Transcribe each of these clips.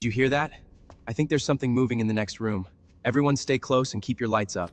Did you hear that? I think there's something moving in the next room. Everyone stay close and keep your lights up.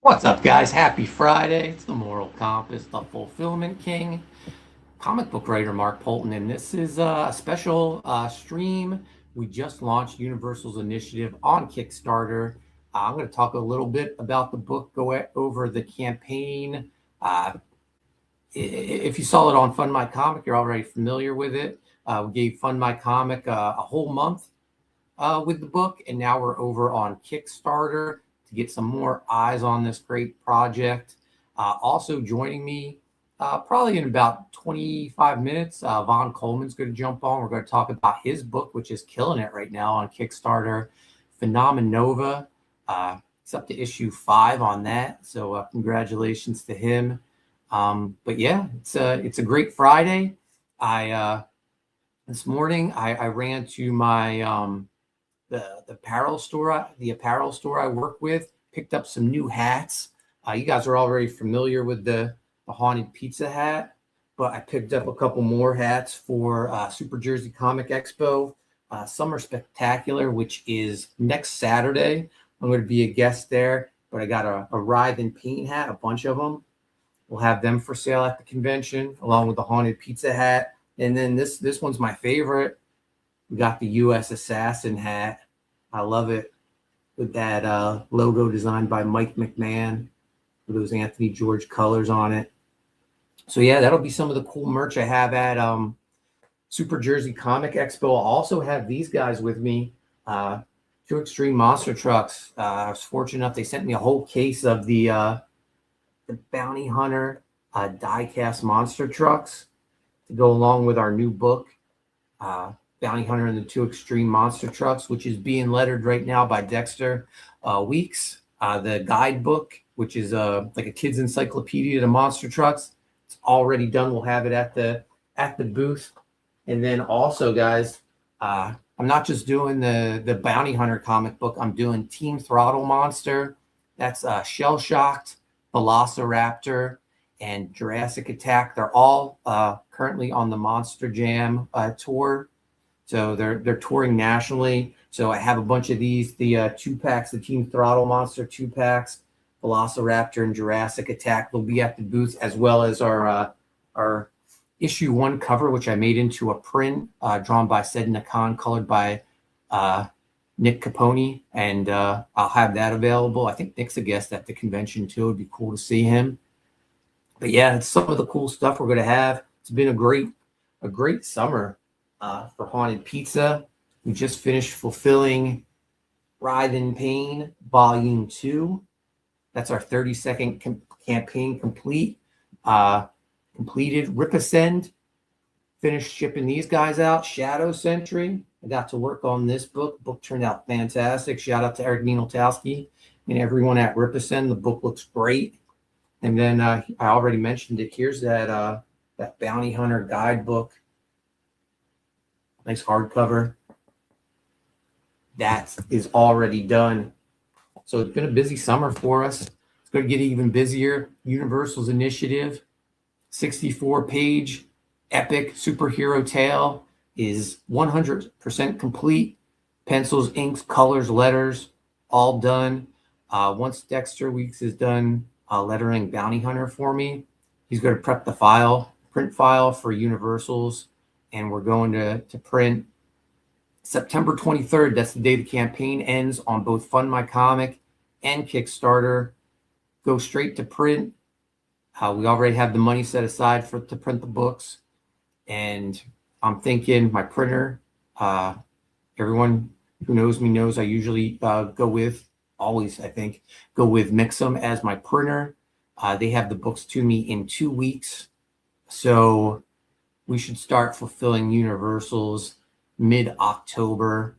What's up, guys? Happy Friday. It's the Moral Compass, the Fulfillment King, comic book writer Mark Poulton, and this is a special stream. We just launched Universal's initiative on Kickstarter. I'm going to talk a little bit about the book, go over the campaign. If you saw it on Fund My Comic, you're already familiar with it. We gave Fund My Comic a whole month with the book, and now we're over on Kickstarter to get some more eyes on this great project. Also joining me probably in about 25 minutes, Von Coleman's going to jump on. We're going to talk about his book, which is killing it right now on Kickstarter, Phenomenova. It's up to issue 5 on that, so congratulations to him. But yeah, it's a great Friday. This morning I ran to my the apparel store I work with, picked up some new hats. You guys are already familiar with the Haunted Pizza hat, but I picked up a couple more hats for Super Jersey Comic Expo Summer Spectacular, which is next Saturday. I'm going to be a guest there, but I got a Writhe in Pain hat, a bunch of them. We'll have them for sale at the convention, along with the Haunted Pizza hat. And then this one's my favorite. We got the U.S. Assassin hat. I love it, with that logo designed by Mike McMahon, with those Anthony George colors on it. So yeah, that'll be some of the cool merch I have at Super Jersey Comic Expo. I'll also have these guys with me, 2 Extreme Monster Trucks. I was fortunate enough, they sent me a whole case of the Bounty Hunter die-cast monster trucks to go along with our new book, Bounty Hunter and the 2 Extreme Monster Trucks, which is being lettered right now by Dexter Weeks. The guidebook, which is like a kid's encyclopedia to monster trucks, it's already done. We'll have it at the booth. And then also, guys, I'm not just doing the Bounty Hunter comic book. I'm doing Team Throttle Monster. That's Shell Shocked, Velociraptor, and Jurassic Attack. They're all currently on the Monster Jam tour. So they're touring nationally. So I have a bunch of these, the 2-packs, the Team Throttle Monster 2-packs, Velociraptor and Jurassic Attack. They'll be at the booth, as well as our issue 1 cover, which I made into a print, drawn by Sedna Khan, colored by Nick Capone, and I'll have that available. I think Nick's a guest at the convention too. It'd be cool to see him. But yeah, it's some of the cool stuff we're going to have. It's been a great summer for Haunted Pizza. We just finished fulfilling Writhe in Pain Volume 2. That's our 30-second campaign completed. Rippaverse, finished shipping these guys out. Shadow Sentry, I got to work on this book. The book turned out fantastic. Shout out to Eric Nienoltowski and everyone at Rippaverse. The book looks great. And then I already mentioned it. Here's that Bounty Hunter guidebook. Nice hardcover. That is already done. So it's been a busy summer for us. It's going to get even busier. Universal's initiative, 64-page epic superhero tale, is 100% complete. Pencils, inks, colors, letters, all done. Once Dexter Weeks is done lettering Bounty Hunter for me, he's going to prep the print file for Universals, and we're going to print September 23rd. That's the day the campaign ends on both Fund My Comic and Kickstarter. Go straight to print. We already have the money set aside to print the books, and I'm thinking my printer, everyone who knows me knows I usually always go with Mixam as my printer. They have the books to me in 2 weeks, so we should start fulfilling Universals mid-October.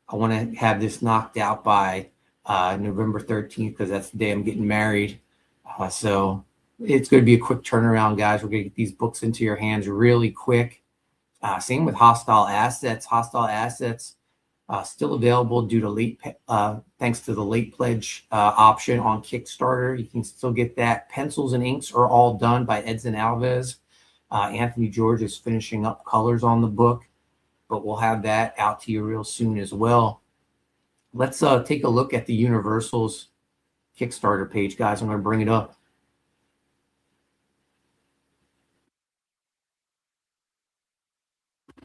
I want to have this knocked out by November 13th, because that's the day I'm getting married. So it's going to be a quick turnaround, guys. We're going to get these books into your hands really quick. Same with Hostile Assets. Hostile Assets still available due to thanks to the late pledge option on Kickstarter. You can still get that. Pencils and inks are all done by Edson Alves. Anthony George is finishing up colors on the book, but we'll have that out to you real soon as well. Let's take a look at the Universal's Kickstarter page, guys. I'm going to bring it up.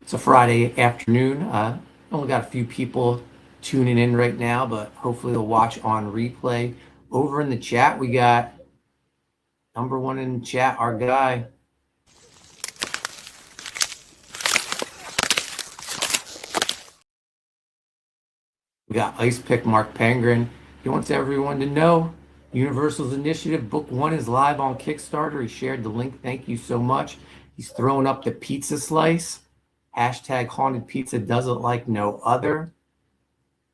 It's a Friday afternoon. Only got a few people tuning in right now, but hopefully they'll watch on replay. Over in the chat, we got number 1 in the chat, our guy. We got Ice Pick Mark Penguin. He wants everyone to know Universal's initiative, Book 1 is live on Kickstarter. He shared the link. Thank you so much. He's throwing up the pizza slice. Hashtag Haunted Pizza does it like no other.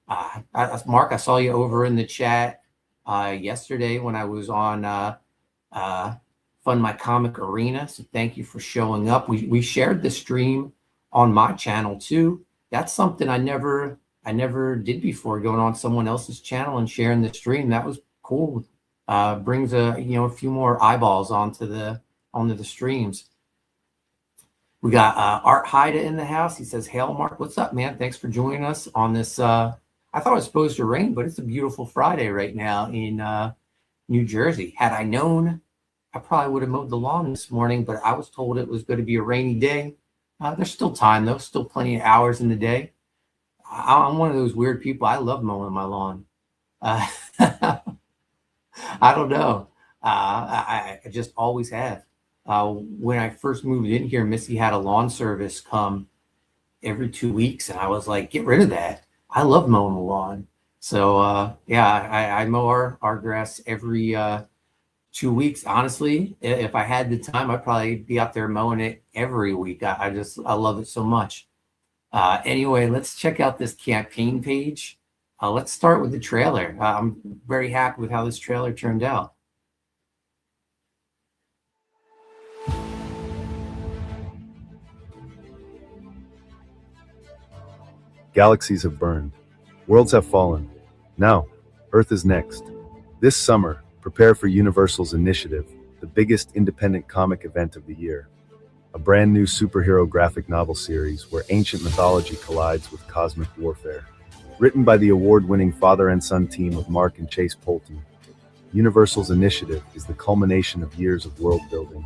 Mark, I saw you over in the chat yesterday when I was on Fund My Comic Arena. So thank you for showing up. We shared the stream on my channel too. That's something I never did before, going on someone else's channel and sharing the stream. That was cool. Brings a few more eyeballs onto the streams. We got Art Haida in the house. He says, "Hail, Mark. What's up, man? Thanks for joining us on this. I thought it was supposed to rain, but it's a beautiful Friday right now in New Jersey. Had I known, I probably would have mowed the lawn this morning, but I was told it was going to be a rainy day. There's still time, though. Still plenty of hours in the day. I'm one of those weird people. I love mowing my lawn. I don't know. I just always have. When I first moved in here, Missy had a lawn service come every 2 weeks, and I was like, get rid of that. I love mowing the lawn. So I mow our grass every 2 weeks. Honestly, if I had the time, I'd probably be out there mowing it every week. I love it so much. Anyway, let's check out this campaign page. Let's start with the trailer. I'm very happy with how this trailer turned out. Galaxies have burned. Worlds have fallen. Now, Earth is next. This summer, prepare for Universal's initiative, the biggest independent comic event of the year. A brand new superhero graphic novel series where ancient mythology collides with cosmic warfare. Written by the award-winning father and son team of Mark and Chase Poulton, Universal's initiative is the culmination of years of world building.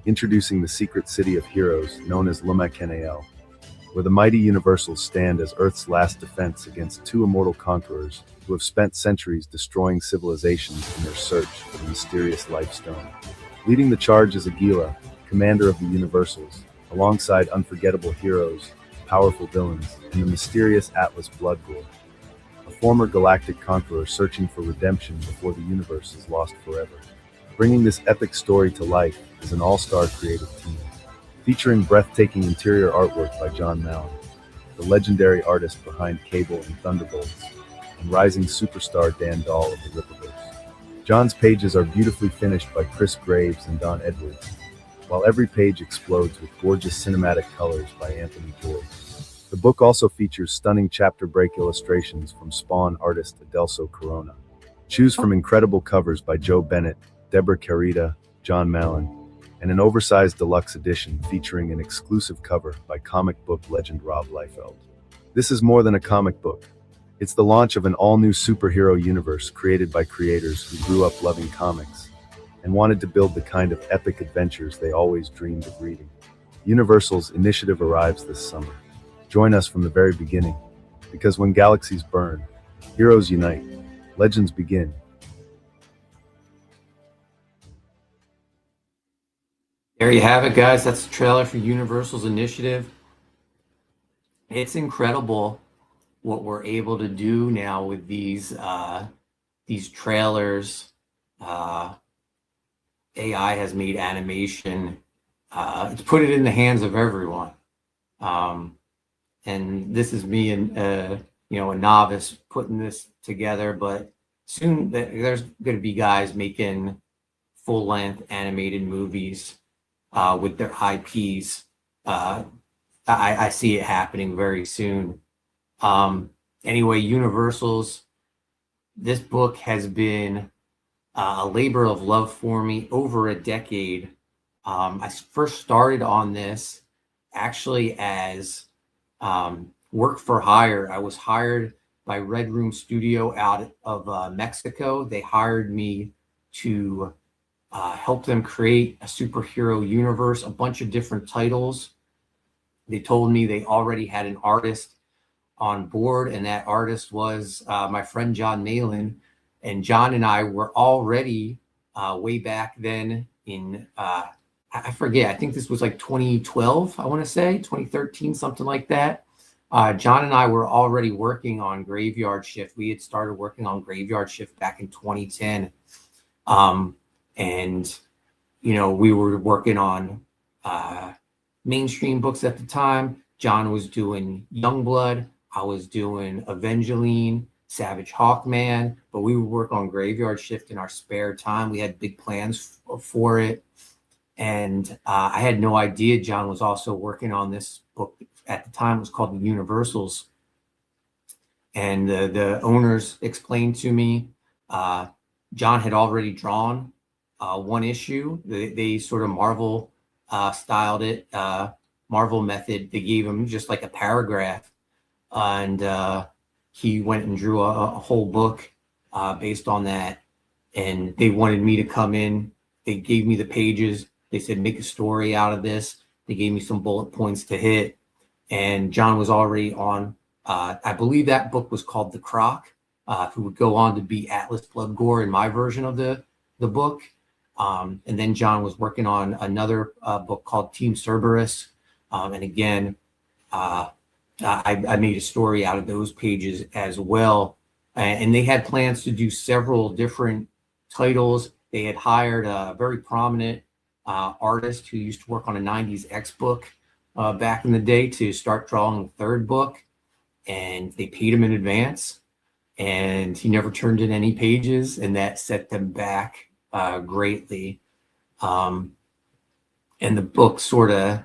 Introducing the secret city of heroes known as Lumakenel, where the mighty Universals stand as Earth's last defense against two immortal conquerors who have spent centuries destroying civilizations in their search for the mysterious Life Stone. Leading the charge is Aguila, commander of the Universals, alongside unforgettable heroes, powerful villains, and the mysterious Atlas Bloodgore, a former galactic conqueror searching for redemption before the universe is lost forever. Bringing this epic story to life is an all-star creative team, featuring breathtaking interior artwork by Jon Malin, the legendary artist behind Cable and Thunderbolts, and rising superstar Dahl of the Rippaverse. Jon's pages are beautifully finished by Chris Graves and Don Edwards, while every page explodes with gorgeous cinematic colors by Anthony Joy. The book also features stunning chapter break illustrations from Spawn artist Adelso Corona. Choose from incredible covers by Joe Bennett, Deborah Carita, Jon Malin, and an oversized deluxe edition featuring an exclusive cover by comic book legend Rob Liefeld. This is more than a comic book. It's the launch of an all-new superhero universe created by creators who grew up loving comics and wanted to build the kind of epic adventures they always dreamed of reading. Universal's initiative arrives this summer. Join us from the very beginning, because when galaxies burn, heroes unite, legends begin. There you have it, guys. That's the trailer for Universal's initiative. It's incredible what we're able to do now with these trailers. AI has made animation. It's put it in the hands of everyone. And this is me and a novice putting this together, but soon there's going to be guys making full-length animated movies with their IPs. I see it happening very soon. Anyway, Universal's, this book has been a labor of love for me over a decade. I first started on this actually as work for hire. I was hired by Red Room Studio out of Mexico. They hired me to help them create a superhero universe, a bunch of different titles. They told me they already had an artist on board, and that artist was my friend Jon Malin. And Jon and I were already way back then in, I forget, I think this was like 2012, I want to say, 2013, something like that. John and I were already working on Graveyard Shift. We had started working on Graveyard Shift back in 2010. And, we were working on mainstream books at the time. John was doing Youngblood. I was doing Evangeline, Savage Hawkman, but we would work on Graveyard Shift in our spare time. We had big plans for it. And I had no idea John was also working on this book. At the time, it was called The Universals. And the owners explained to me, John had already drawn one issue. They sort of Marvel styled it, Marvel method. They gave him just like a paragraph. And he went and drew a whole book based on that. And they wanted me to come in. They gave me the pages. They said, make a story out of this. They gave me some bullet points to hit. And John was already on, I believe that book was called The Croc, who would go on to be Atlas Blood Gore in my version of the book. And then John was working on another book called Team Cerberus. And again, I made a story out of those pages as well. And they had plans to do several different titles. They had hired a very prominent artist who used to work on a 90s X book back in the day to start drawing the third book. And they paid him in advance. And he never turned in any pages. And that set them back greatly. And the book sort of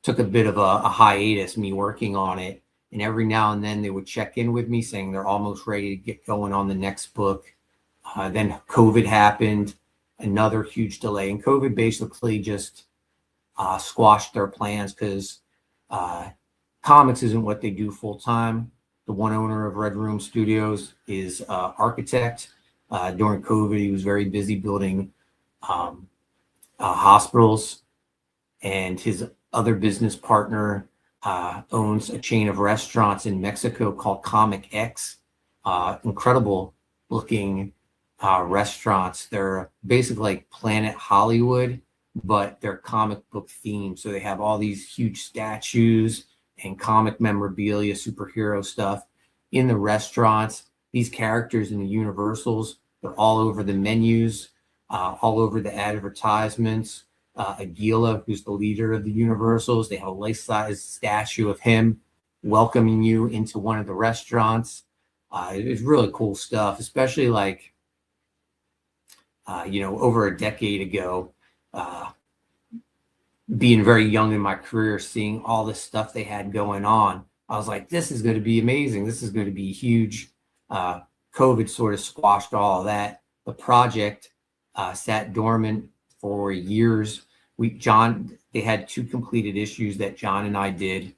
took a bit of a hiatus, me working on it. And every now and then they would check in with me saying they're almost ready to get going on the next book. Then COVID happened, another huge delay. And COVID basically just squashed their plans because comics isn't what they do full time. The one owner of Red Room Studios is architect. During COVID, he was very busy building hospitals, and his other business partner owns a chain of restaurants in Mexico called Comic X. Incredible looking restaurants. They're basically like Planet Hollywood, but they're comic book themed. So they have all these huge statues and comic memorabilia, superhero stuff in the restaurants. These characters in the Universals, they're all over the menus, all over the advertisements. Aguila, who's the leader of the Universals, they have a life-size statue of him welcoming you into one of the restaurants. It's really cool stuff, especially like, over a decade ago, being very young in my career, seeing all this stuff they had going on. I was like, this is going to be amazing. This is going to be huge. COVID sort of squashed all of that. The project sat dormant for years. They had 2 completed issues that John and I did.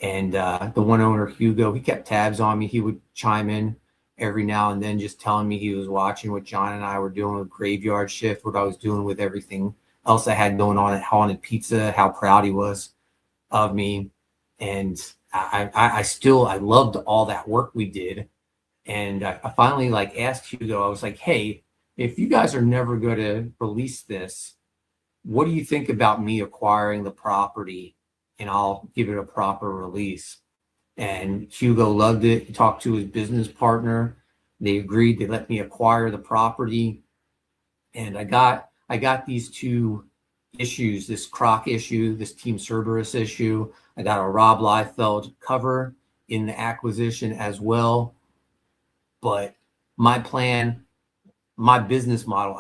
And the one owner, Hugo, he kept tabs on me. He would chime in every now and then, just telling me he was watching what John and I were doing with Graveyard Shift, what I was doing with everything else I had going on at Haunted Pizza, how proud he was of me. And I loved all that work we did. And I finally asked Hugo, I was like, hey, if you guys are never going to release this, what do you think about me acquiring the property and I'll give it a proper release? And Hugo loved it. He talked to his business partner. They agreed. They let me acquire the property. And I got these 2 issues, this Croc issue, this Team Cerberus issue. I got a Rob Liefeld cover in the acquisition as well. But my plan, my business model,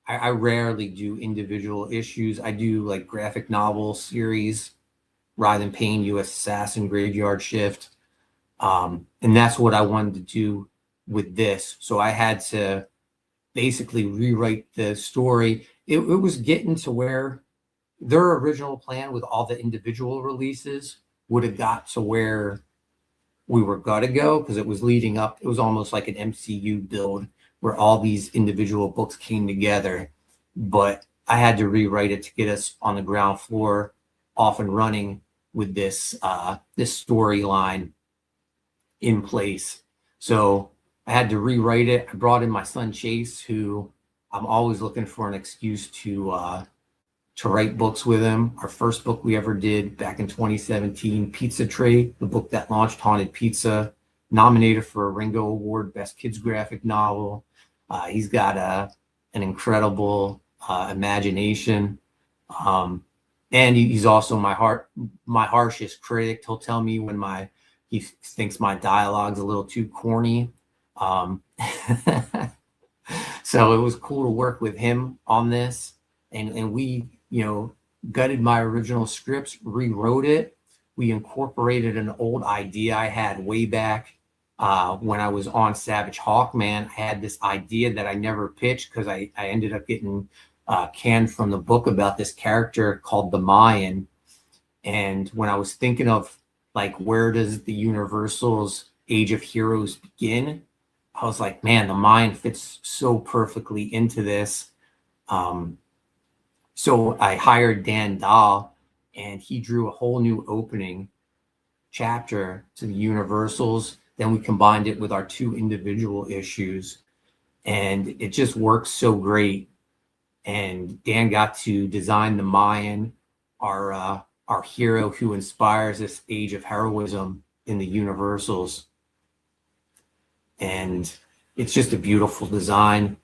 I rarely do individual issues. I do like graphic novel series, Rather Than Pain, U.S. Assassin, Graveyard Shift. And that's what I wanted to do with this. So I had to basically rewrite the story. It was getting to where their original plan with all the individual releases would have got to where we were going to go, because it was leading up. It was almost like an MCU build where all these individual books came together. But I had to rewrite it to get us on the ground floor, off and running with this storyline in place. So I had to rewrite it. I brought in my son Chase, who I'm always looking for an excuse to to write books with him. Our first book we ever did back in 2017, Pizza Tray, the book that launched Haunted Pizza, nominated for a Ringo Award, Best Kids Graphic Novel. He's got an incredible imagination. And he's also my harshest critic. He'll tell me when he thinks my dialogue's a little too corny. So it was cool to work with him on this. And we, gutted my original scripts, rewrote it. We incorporated an old idea I had way back when I was on Savage Hawkman. I had this idea that I never pitched because I ended up getting canned from the book about this character called the Mayan. And when I was thinking of like, where does the Universal's Age of Heroes begin? I was like, man, the Mayan fits so perfectly into this. So I hired Dan Dahl, and he drew a whole new opening chapter to the Universals. Then we combined it with our 2 individual issues, and it just works so great. And Dan got to design the Mayan, our hero who inspires this age of heroism in the Universals. And it's just a beautiful design.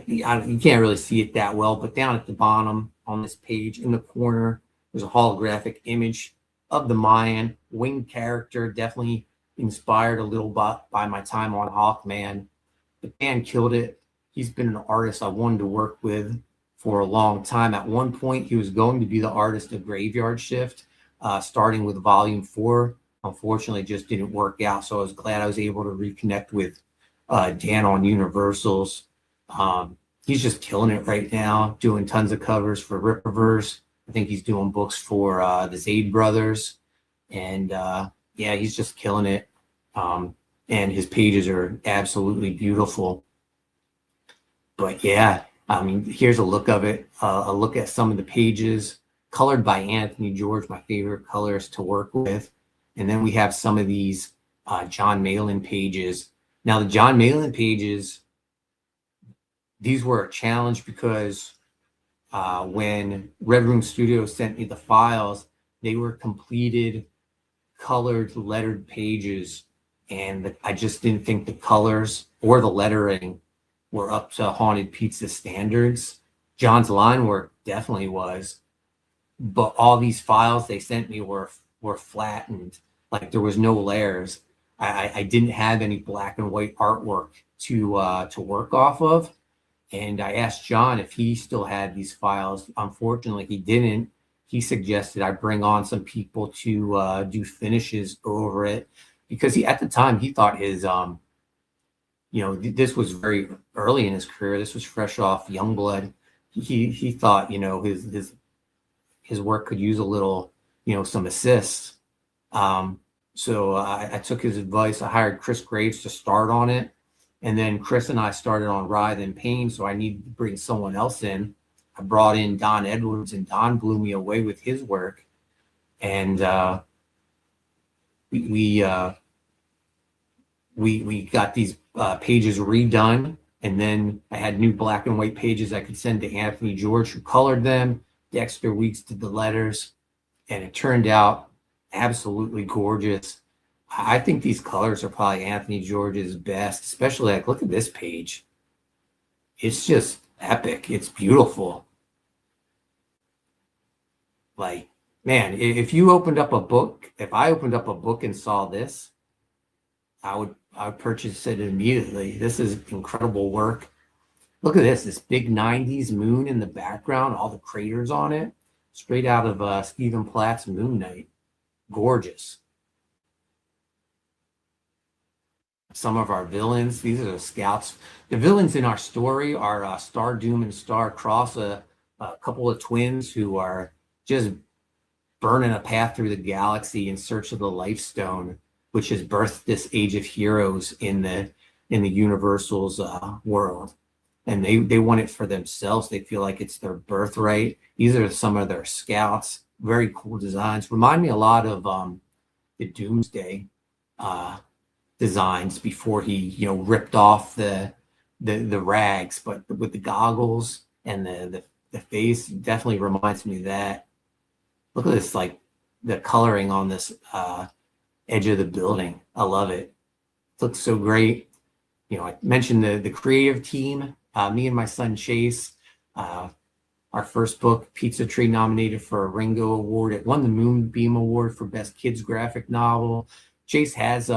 You can't really see it that well, but down at the bottom on this page in the corner, there's a holographic image of the Mayan winged character, definitely inspired a little by my time on Hawkman. But Dan killed it. He's been an artist I wanted to work with for a long time. At one point, he was going to be the artist of Graveyard Shift, starting with volume 4. Unfortunately, it just didn't work out. So I was glad I was able to reconnect with Dan on Universals. He's just killing it right now, doing tons of covers for Rippaverse. I think he's doing books for the Zaid brothers. And yeah, he's just killing it. And his pages are absolutely beautiful. But yeah, I mean, here's a look of it. A look at some of the pages, colored by Anthony George, my favorite colorist to work with. And then we have some of these Jon Malin pages. Now, the Jon Malin pages, these were a challenge because when Red Room Studios sent me the files, they were completed, colored, lettered pages. And I just didn't think the colors or the lettering were up to Haunted Pizza standards. John's line work definitely was. But all these files they sent me were flattened. Like there was no layers. I didn't have any black and white artwork to work off of. And I asked John if he still had these files. Unfortunately, he didn't. He suggested I bring on some people to do finishes over it because at the time he thought his, this was very early in his career. This was fresh off Youngblood. He thought, his work could use a little, some assists. So I took his advice. I hired Chris Graves to start on it. And then Chris and I started on Writhe and Pain, so I needed to bring someone else in. I brought in Don Edwards, and Don blew me away with his work. And we got these pages redone, and then I had new black and white pages I could send to Anthony George, who colored them. Dexter Weeks did the letters, and it turned out absolutely gorgeous. I think these colors are probably Anthony George's best, especially like, look at this page. It's just epic. It's beautiful. Like, man, if you opened up a book, if I opened up a book and saw this, I would purchase it immediately. This is incredible work. Look at this big 90s moon in the background, all the craters on it, straight out of Stephen Platt's Moon Knight. Gorgeous. Some of our villains, these are the scouts. The villains in our story are Star Doom and Star Cross, a couple of twins who are just burning a path through the galaxy in search of the Life Stone, which has birthed this Age of Heroes in the Universal's world. And they want it for themselves. They feel like it's their birthright. These are some of their scouts. Very cool designs. Remind me a lot of the Doomsday designs before he ripped off the rags, but with the goggles and the the face definitely reminds me of that. Look at this, like the coloring on this edge of the building. I love it. It looks so great. You know, I mentioned the creative team. Me and my son Chase. Our first book, Pizza Tree, nominated for a Ringo Award. It won the Moonbeam Award for Best Kids Graphic Novel. Chase has,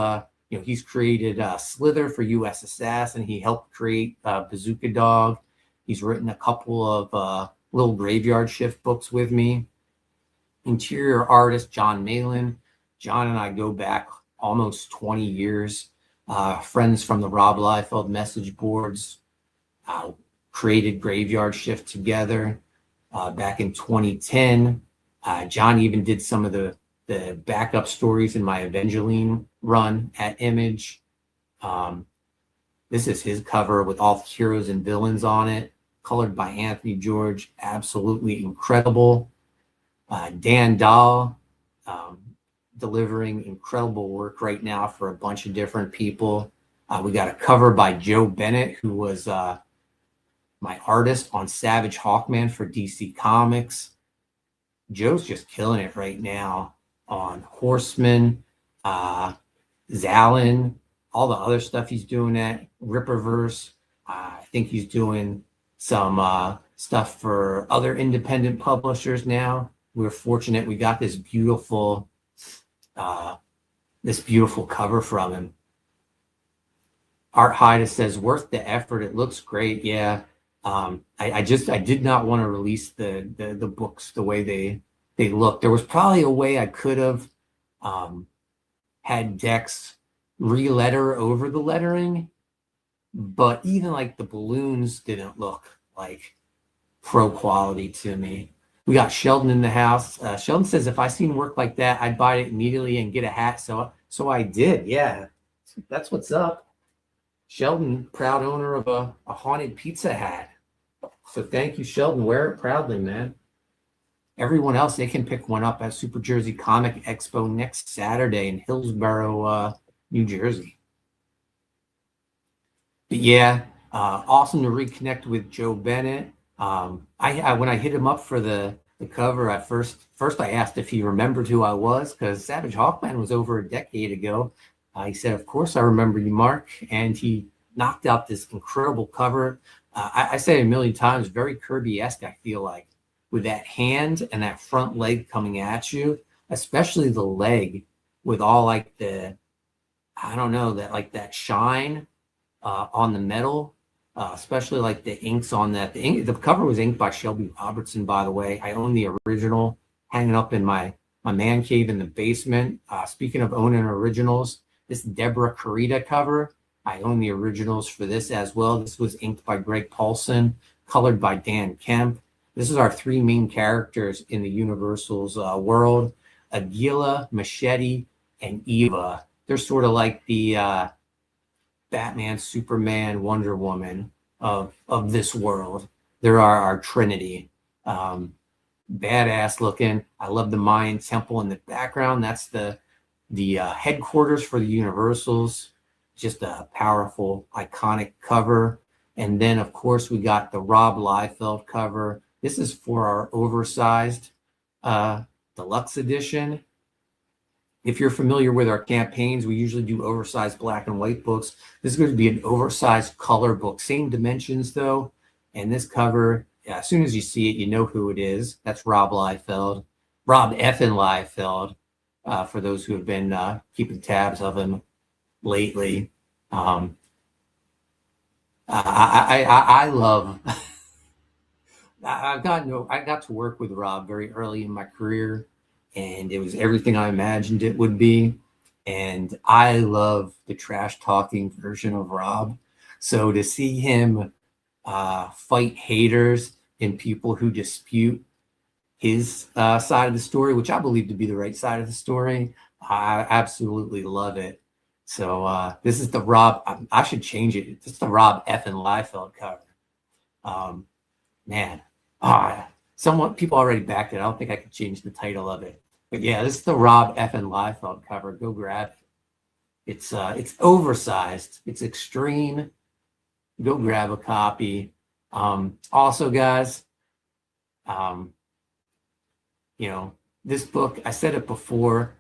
he's created Slither for U.S. Assassin. He helped create Bazooka Dog. He's written a couple of little graveyard shift books with me. Interior artist Jon Malin. John and I go back almost 20 years. Friends from the Rob Liefeld message boards. Created Graveyard Shift together back in 2010. John even did some of the backup stories in my Evangeline run at Image. This is his cover with all the heroes and villains on it, colored by Anthony George. Absolutely incredible. Dan Dahl, delivering incredible work right now for a bunch of different people. We got a cover by Joe Bennett, who was my artist on Savage Hawkman for DC Comics. Joe's just killing it right now on Horseman, Zalin, all the other stuff he's doing at Rippaverse. I think he's doing some stuff for other independent publishers now. We're fortunate we got this beautiful cover from him. Art Haida says, worth the effort. It looks great. Yeah. I did not want to release the books the way they look. There was probably a way I could have had Dex re-letter over the lettering, but even like the balloons didn't look like pro quality to me. We got Sheldon in the house. Sheldon says, if I seen work like that, I'd buy it immediately and get a hat. So I did. Yeah, that's what's up. Sheldon, proud owner of a Haunted Pizza hat. So thank you, Sheldon. Wear it proudly, man. Everyone else, they can pick one up at Super Jersey Comic Expo next Saturday in Hillsborough, New Jersey. But yeah, awesome to reconnect with Joe Bennett. When I hit him up for the cover, at first I asked if he remembered who I was, because Savage Hawkman was over a decade ago. He said, of course I remember you, Mark. And he knocked out this incredible cover. I say a million times, very Kirby-esque, I feel like, with that hand and that front leg coming at you, especially the leg with all like that shine on the metal, especially like the inks on that. The cover was inked by Shelby Robertson, by the way. I own the original, hanging up in my man cave in the basement. Speaking of owning originals, this Deborah Carita cover, I own the originals for this as well. This was inked by Greg Paulson, colored by Dan Kemp. This is our three main characters in the Universal's world: Aguila, Machete, and Eva. They're sort of like the Batman, Superman, Wonder Woman of this world. They're our trinity. Badass looking. I love the Mayan temple in the background. That's the headquarters for the Universals. Just a powerful, iconic cover. And then, of course, we got the Rob Liefeld cover. This is for our oversized deluxe edition. If you're familiar with our campaigns, we usually do oversized black and white books. This is going to be an oversized color book. Same dimensions, though. And this cover, as soon as you see it, you know who it is. That's Rob Liefeld. Rob effing Liefeld, for those who have been keeping tabs of him lately. I love... I got to work with Rob very early in my career, and it was everything I imagined it would be. And I love the trash talking version of Rob. So to see him fight haters and people who dispute his side of the story, which I believe to be the right side of the story, I absolutely love it. So this is the Rob, I should change it. It's the Rob effing Liefeld cover. Man. People already backed it. I don't think I could change the title of it. But yeah, this is the Rob effing Liefeld cover. Go grab it. It's oversized. It's extreme. Go grab a copy. Also, guys, You know, this book, I said it before,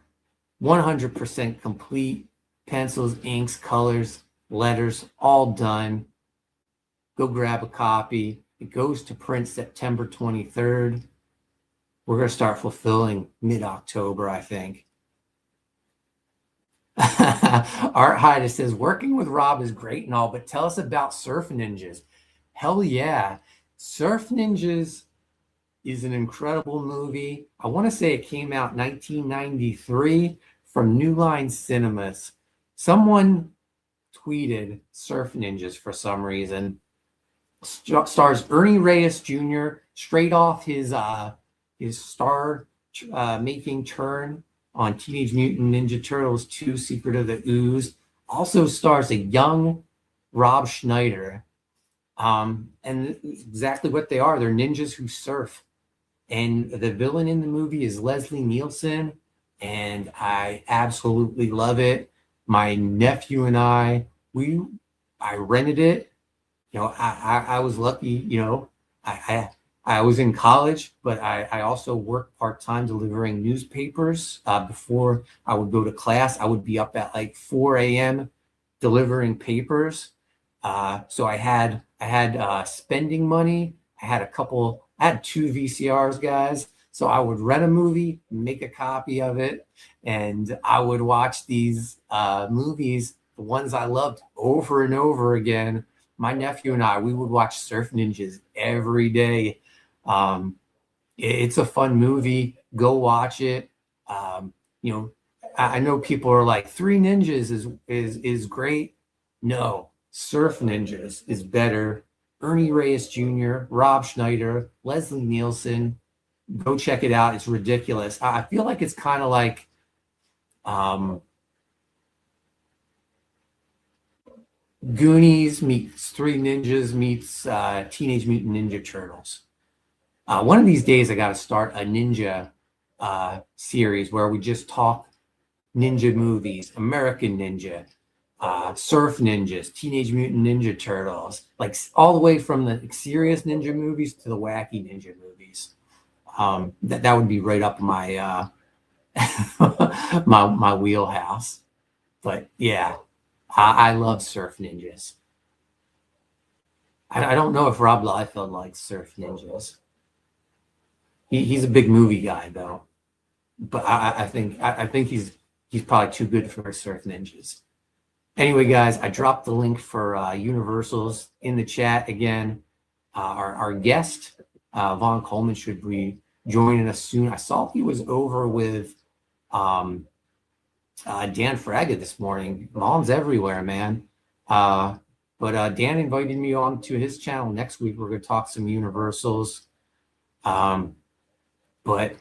100% complete, pencils, inks, colors, letters, all done. Go grab a copy. It goes to print September 23rd. We're going to start fulfilling mid-October, I think. Art Hyde says, working with Rob is great and all, but tell us about Surf Ninjas. Hell yeah. Surf Ninjas is an incredible movie. I want to say it came out 1993 from New Line Cinemas. Someone tweeted Surf Ninjas for some reason. Stars Ernie Reyes Jr. straight off his star making turn on Teenage Mutant Ninja Turtles 2: Secret of the Ooze. Also stars a young Rob Schneider. And exactly what they are. They're ninjas who surf. And the villain in the movie is Leslie Nielsen. And I absolutely love it. My nephew and I rented it. You know, I was lucky, you know, I was in college, but I also worked part-time delivering newspapers. Before I would go to class, I would be up at like 4 a.m. delivering papers. So I had spending money. I had two VCRs, guys. So I would rent a movie, make a copy of it, and I would watch these movies, the ones I loved, over and over again. My nephew and we would watch Surf Ninjas every day. It's a fun movie. Go watch it. You know, I know people are like, Three Ninjas is great. No, Surf Ninjas is better. Ernie Reyes Jr., Rob Schneider, Leslie Nielsen. Go check it out. It's ridiculous. I feel like it's kind of like Goonies meets Three Ninjas meets Teenage Mutant Ninja Turtles. One of these days, I got to start a ninja series where we just talk ninja movies, American Ninja, Surf Ninjas, Teenage Mutant Ninja Turtles, like all the way from the serious ninja movies to the wacky ninja movies. That would be right up my my wheelhouse. But yeah, I love Surf Ninjas. I don't know if Rob Liefeld likes Surf Ninjas. He's a big movie guy though, but I think he's probably too good for Surf Ninjas. Anyway, guys, I dropped the link for Universals in the chat again. Our guest Vaughn Coleman should be joining us soon. I saw he was over with Dan Fraga this morning. Mom's everywhere, man. But Dan invited me on to his channel next week. We're going to talk some Universals. But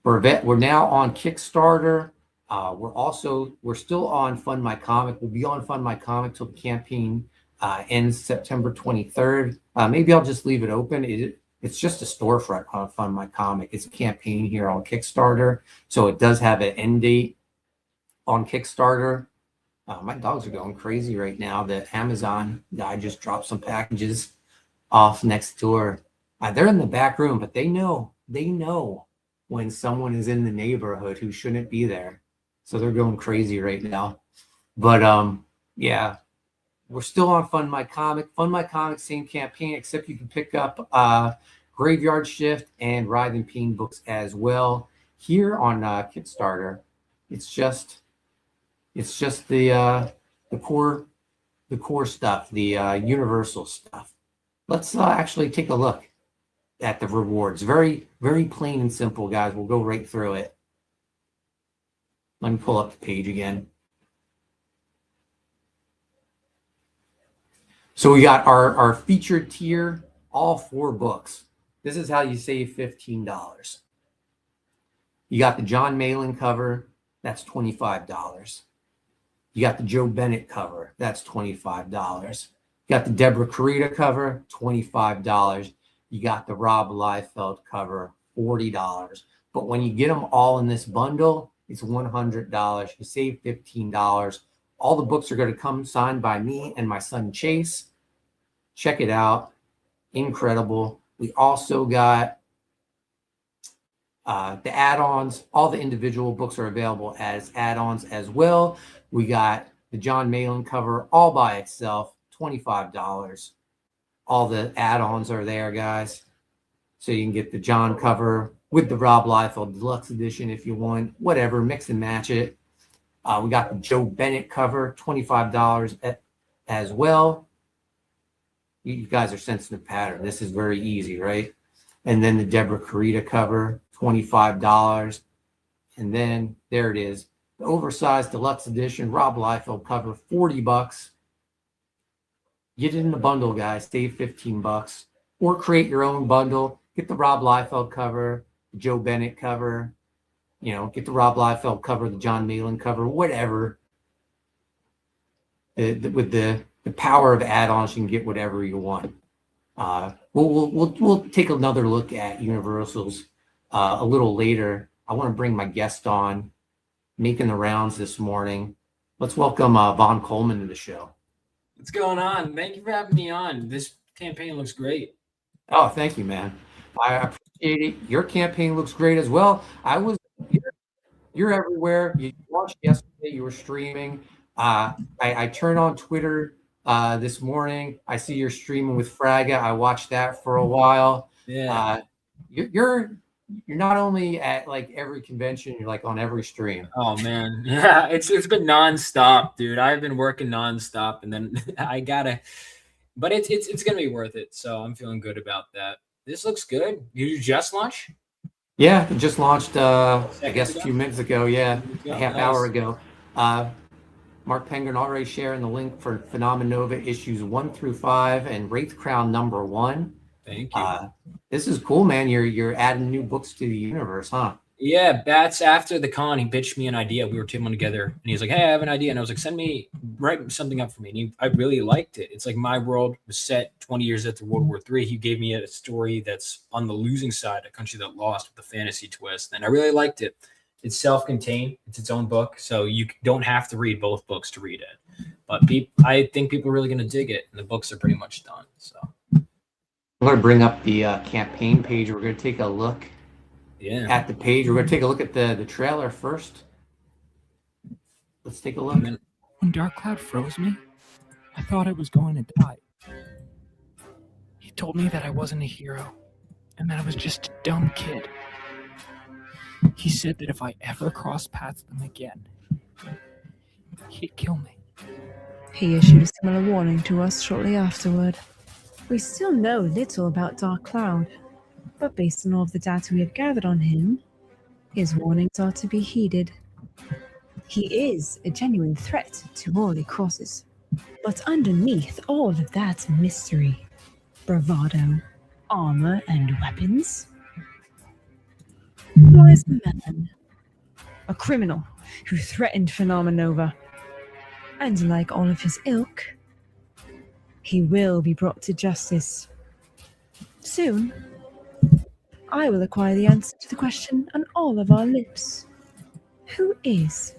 we're now on Kickstarter. We're still on Fund My Comic. We'll be on Fund My Comic till the campaign ends September 23rd. Maybe I'll just leave it open. It's just a storefront on Fund My Comic. It's a campaign here on Kickstarter, so it does have an end date on Kickstarter. My dogs are going crazy right now. The Amazon guy just dropped some packages off next door. They're in the back room, but they know when someone is in the neighborhood who shouldn't be there. So they're going crazy right now. But yeah, we're still on Fund My Comic. Fund My Comic, same campaign, except you can pick up Graveyard Shift and Writhe and Pain books as well. Here on Kickstarter, it's just the core stuff, the Universal stuff. Let's actually take a look at the rewards. Very, very plain and simple, guys. We'll go right through it. Let me pull up the page again. So we got our featured tier, all 4 books. This is how you save $15. You got the Jon Malin cover, that's $25. You got the Joe Bennett cover, that's $25. You got the Deborah Carita cover, $25. You got the Rob Liefeld cover, $40. But when you get them all in this bundle, it's $100. You save $15. All the books are going to come signed by me and my son Chase. Check it out. Incredible. We also got The add-ons, all the individual books are available as add-ons as well. We got the Jon Malin cover all by itself, $25. All the add-ons are there, guys. So you can get the Jon cover with the Rob Liefeld Deluxe Edition if you want, whatever, mix and match it. We got the Joe Bennett cover, $25 as well. You guys are sensing the pattern. This is very easy, right? And then the Deborah Carita cover, $25. And then there it is. The oversized deluxe edition Rob Liefeld cover, $40. Get it in the bundle, guys. Save $15. Or create your own bundle. Get the Rob Liefeld cover, the Joe Bennett cover. You know, get the Rob Liefeld cover, the Jon Malin cover, whatever. With the power of add-ons, you can get whatever you want. We'll take another look at Universal's a little later. I want to bring my guest on, making the rounds this morning. Let's welcome Von Coleman to the show. What's going on? Thank you for having me on. This campaign looks great. Oh, thank you, man. I appreciate it. Your campaign looks great as well. You're everywhere. You watched yesterday. You were streaming. I turned on Twitter this morning. I see you're streaming with Fraga. I watched that for a while. Yeah. You're not only at like every convention, you're like on every stream. Oh man. Yeah, it's been nonstop, dude. I've been working nonstop, and then but it's gonna be worth it. So I'm feeling good about that. This looks good. You just launch? Yeah, it just launched I guess a few minutes ago. Yeah, a half hour ago. Mark Penguin already sharing the link for Phenomenova issues 1 through 5 and Wraith Crown #1. Thank you. This is cool, man. You're adding new books to the universe, huh? Yeah, that's after the con. He pitched me an idea. We were teaming together, and he was like, "Hey, I have an idea." And I was like, write something up for me. And I really liked it. It's like my world was set 20 years after World War III. He gave me a story that's on the losing side, a country that lost with a fantasy twist. And I really liked it. It's self-contained. It's its own book. So you don't have to read both books to read it. But I think people are really going to dig it. And the books are pretty much done. So I'm going to bring up the campaign page. We're going to take a look at the page. We're going to take a look at the trailer first. Let's take a look. When Dark Cloud froze me, I thought I was going to die. He told me that I wasn't a hero and that I was just a dumb kid. He said that if I ever crossed paths with him again, he'd kill me. He issued a similar warning to us shortly afterward. We still know little about Dark Cloud, but based on all of the data we have gathered on him, his warnings are to be heeded. He is a genuine threat to all he crosses. But underneath all of that mystery, bravado, armor, and weapons, lies a man. A criminal who threatened Phenomenova. And like all of his ilk, he will be brought to justice. Soon, I will acquire the answer to the question on all of our lips. Who is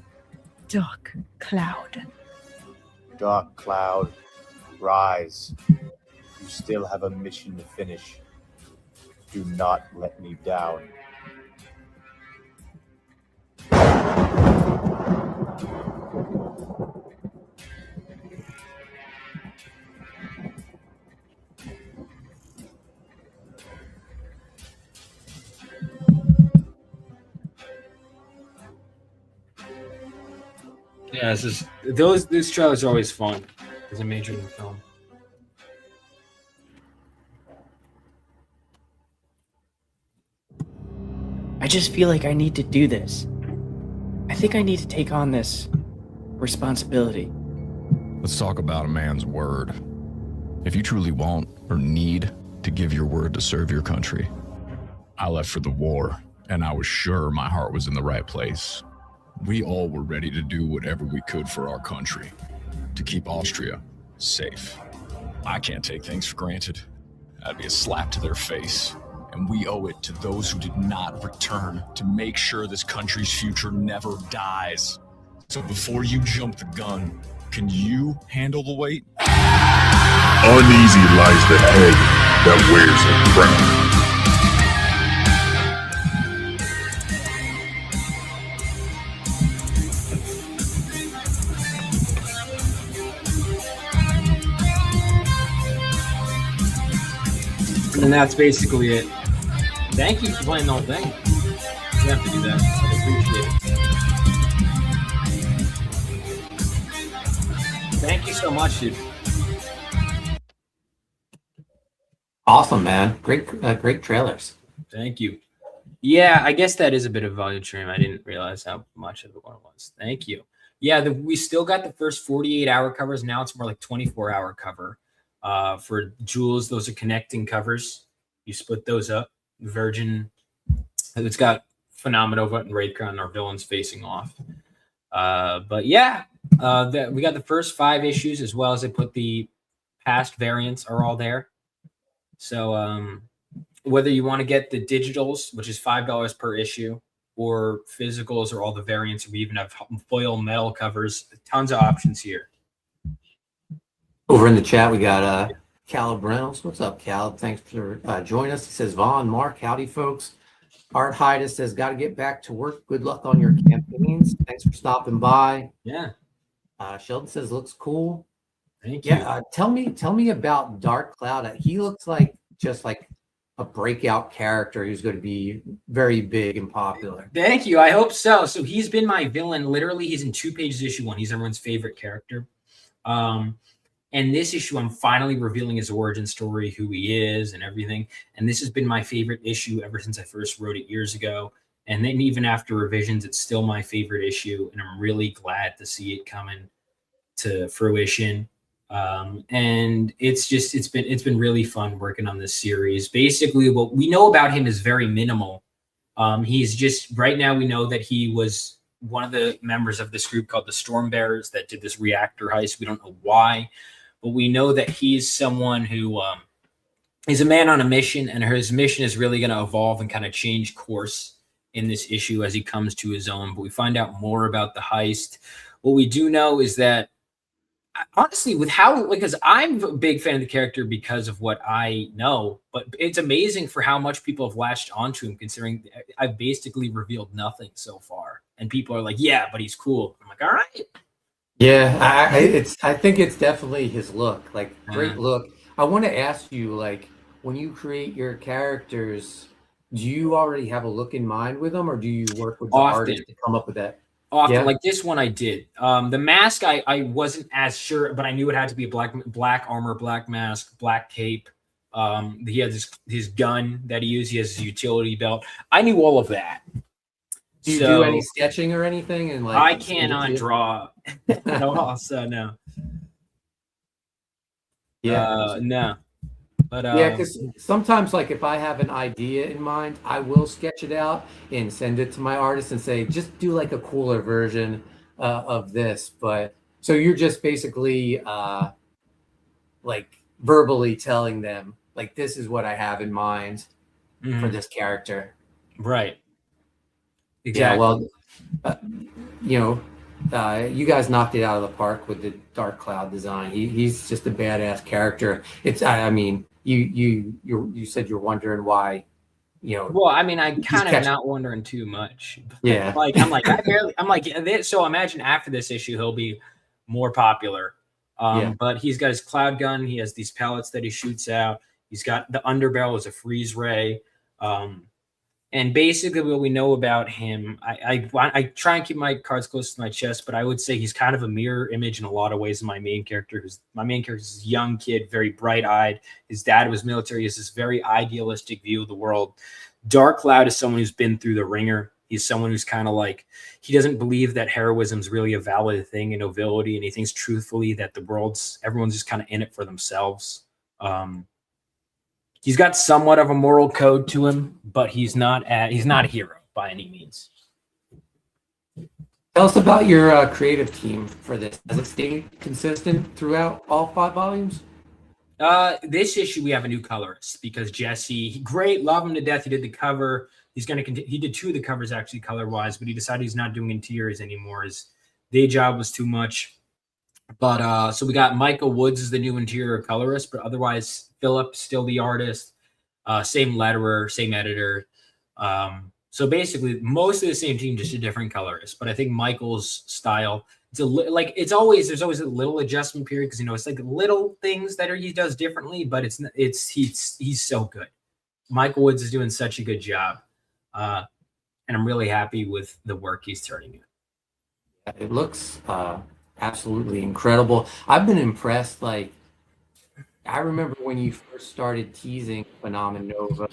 Dark Cloud? Dark Cloud, rise. You still have a mission to finish. Do not let me down. yeah, these trailers are always fun as a major new film. I just feel like I need to do this. I think I need to take on this responsibility. Let's talk about a man's word. If you truly want or need to give your word to serve your country. I left for the war, and I was sure my heart was in the right place. We all were ready to do whatever we could for our country, to keep Austria safe. I can't take things for granted. That'd be a slap to their face. And we owe it to those who did not return to make sure this country's future never dies. So before you jump the gun, can you handle the weight? Uneasy lies the head that wears a crown. And that's basically it. Thank you for playing the whole thing. You have to do that. I appreciate it. Thank you so much, dude. Awesome, man. Great trailers. Thank you. Yeah, I guess that is a bit of volume stream. I didn't realize how much of it was. Thank you. Yeah, we still got the first 48-hour covers. Now it's more like 24-hour cover. For Jewels, those are connecting covers. You split those up. Virgin, it's got Phenomenova and Wraithcrown, our villains facing off. But yeah, we got the first 5 issues, as well as I put the past variants are all there. So whether you want to get the digitals, which is $5 per issue, or physicals, or all the variants, we even have foil metal covers. Tons of options here. Over in the chat, we got Caleb Reynolds. What's up, Caleb? Thanks for joining us. He says, Vaughn, Mark, howdy, folks. Art Hyde says, got to get back to work. Good luck on your campaigns. Thanks for stopping by. Yeah. Sheldon says, looks cool. Thank you. Yeah. Tell me about Dark Cloud. He looks like just like a breakout character who's going to be very big and popular. Thank you. I hope so. So he's been my villain. Literally, he's in 2 pages issue 1. He's everyone's favorite character. And this issue, I'm finally revealing his origin story, who he is and everything. And this has been my favorite issue ever since I first wrote it years ago. And then even after revisions, it's still my favorite issue. And I'm really glad to see it coming to fruition. And it's been really fun working on this series. Basically, what we know about him is very minimal. He's just, right now we know that he was one of the members of this group called the Storm Bearers that did this reactor heist. We don't know why, but we know that he's someone who is a man on a mission, and his mission is really going to evolve and kind of change course in this issue as he comes to his own. But we find out more about the heist. What we do know is that, honestly, with how, because I'm a big fan of the character because of what I know, but it's amazing for how much people have latched onto him, considering I've basically revealed nothing so far. And people are like, yeah, but he's cool. I'm like, all right. Yeah, I think it's definitely his look, like great look. I want to ask you, like, when you create your characters, do you already have a look in mind with them, or do you work with the artist to come up with that? Often, yeah. Like this one I did. The mask, I wasn't as sure, but I knew it had to be a black armor, black mask, black cape. He has his gun that he used. He has his utility belt. I knew all of that. Do you do any sketching or anything? And like, I cannot draw at all, so no. Yeah, no. But yeah, because sometimes, like, if I have an idea in mind, I will sketch it out and send it to my artist and say, just do like a cooler version of this. But so you're just basically like verbally telling them, like, this is what I have in mind for this character. Right. Exactly. Yeah, well, you guys knocked it out of the park with the Dark Cloud design. He's just a badass character. It's, I mean, you said you're wondering why, Well, I mean, I'm kind of not wondering too much. Yeah. So imagine after this issue, he'll be more popular. But he's got his cloud gun. He has these pellets that he shoots out. He's got the underbarrel as a freeze ray. And basically what we know about him, I try and keep my cards close to my chest, but I would say he's kind of a mirror image in a lot of ways of my main character. My main character is a young kid, very bright-eyed. His dad was military. He has this very idealistic view of the world. Dark Cloud is someone who's been through the ringer. He's someone who's kind of like, he doesn't believe that heroism is really a valid thing in nobility, and he thinks truthfully that everyone's just kind of in it for themselves. He's got somewhat of a moral code to him, but he's not a hero by any means. Tell us about your creative team for this. Has it stayed consistent throughout all 5 volumes? This issue we have a new colorist because Jesse, great, love him to death. He did the cover. He's going to continue. He did 2 of the covers actually color-wise, but he decided he's not doing interiors anymore. His day job was too much. But so we got Michael Woods as the new interior colorist, but otherwise Philip still the artist, same letterer, same editor. So basically most of the same team, just a different colorist. But I think Michael's style, like it's always there's always a little adjustment period because it's like little things that he does differently, but he's so good. Michael Woods is doing such a good job, and I'm really happy with the work he's turning in. It looks absolutely incredible. I've been impressed. Like, I remember when you first started teasing Phenomenon Nova,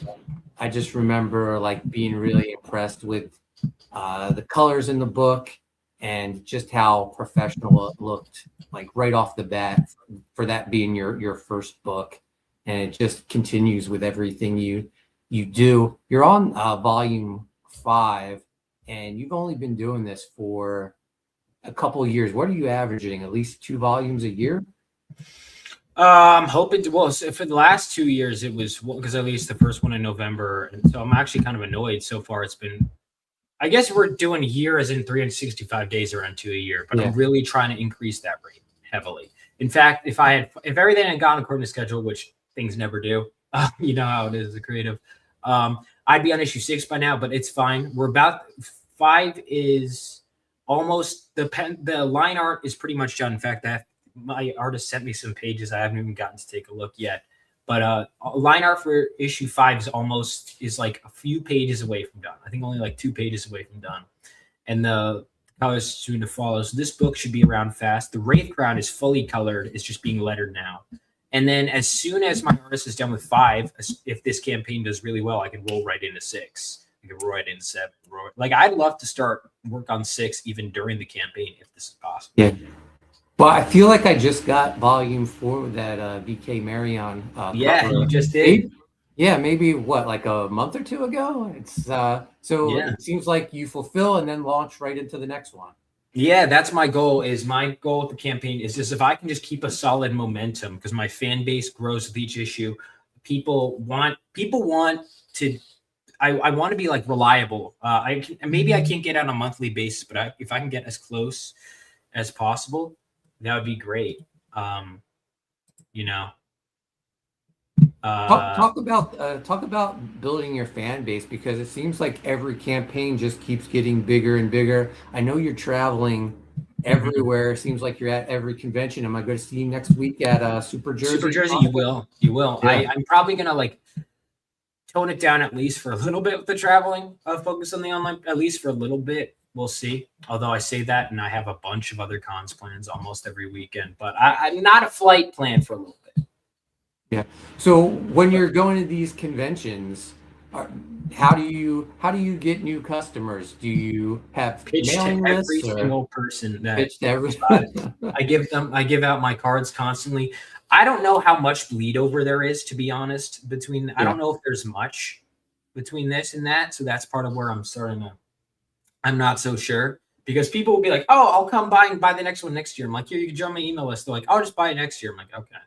I just remember like being really impressed with the colors in the book and just how professional it looked, like right off the bat, for that being your first book. And it just continues with everything you do. You're on volume 5, and you've only been doing this for a couple of years. What are you averaging? At least 2 volumes a year? I'm hoping to. Well, so for the last 2 years, it was because I released the first one in November, and so I'm actually kind of annoyed so far. It's been, I guess we're doing a year as in 365 days around 2 a year, but I'm really trying to increase that rate heavily. In fact, if everything had gone according to schedule, which things never do, you know how it is as a creative, I'd be on issue 6 by now, but it's fine. We're about 5 is almost the line art is pretty much done. In fact, my artist sent me some pages. I haven't even gotten to take a look yet. But line art for issue 5 is like a few pages away from done. I think only like 2 pages away from done. And the colors soon to follow. So this book should be around fast. The Wraith Crown is fully colored. It's just being lettered now. And then as soon as my artist is done with 5, if this campaign does really well, I can roll right into 6. I can roll right into 7. Like, I'd love to start work on 6 even during the campaign if this is possible. Yeah. Well, I feel like I just got volume 4 that BK Marion. Yeah, you just did. Maybe what, like a month or 2 ago? It's It seems like you fulfill and then launch right into the next one. Yeah, that's my goal. My goal with the campaign is just if I can just keep a solid momentum, because my fan base grows with each issue. People want to. I want to be like reliable. Maybe I can't get on a monthly basis, but if I can get as close as possible, that would be great. Talk about building your fan base, because it seems like every campaign just keeps getting bigger and bigger. I know you're traveling everywhere. It seems like you're at every convention. Am I going to see you next week at Super Jersey? Super Jersey, you will. Yeah. I'm probably going to tone it down at least for a little bit with the traveling. Focus on the online at least for a little bit. We'll see. Although I say that, and I have a bunch of other cons plans almost every weekend, but I'm not a flight plan for a little bit. Yeah. So when you're going to these conventions, how do you get new customers? Do you have pitched mailing to lists? Every single person that Pitched to everybody. I give out my cards constantly. I don't know how much bleed over there is, to be honest. I don't know if there's much between this and that. So that's part of where I'm not so sure, because people will be like, "Oh, I'll come buy the next one next year." I'm like, "Here, you can join my email list." They're like, "I'll just buy it next year." I'm like, "Okay."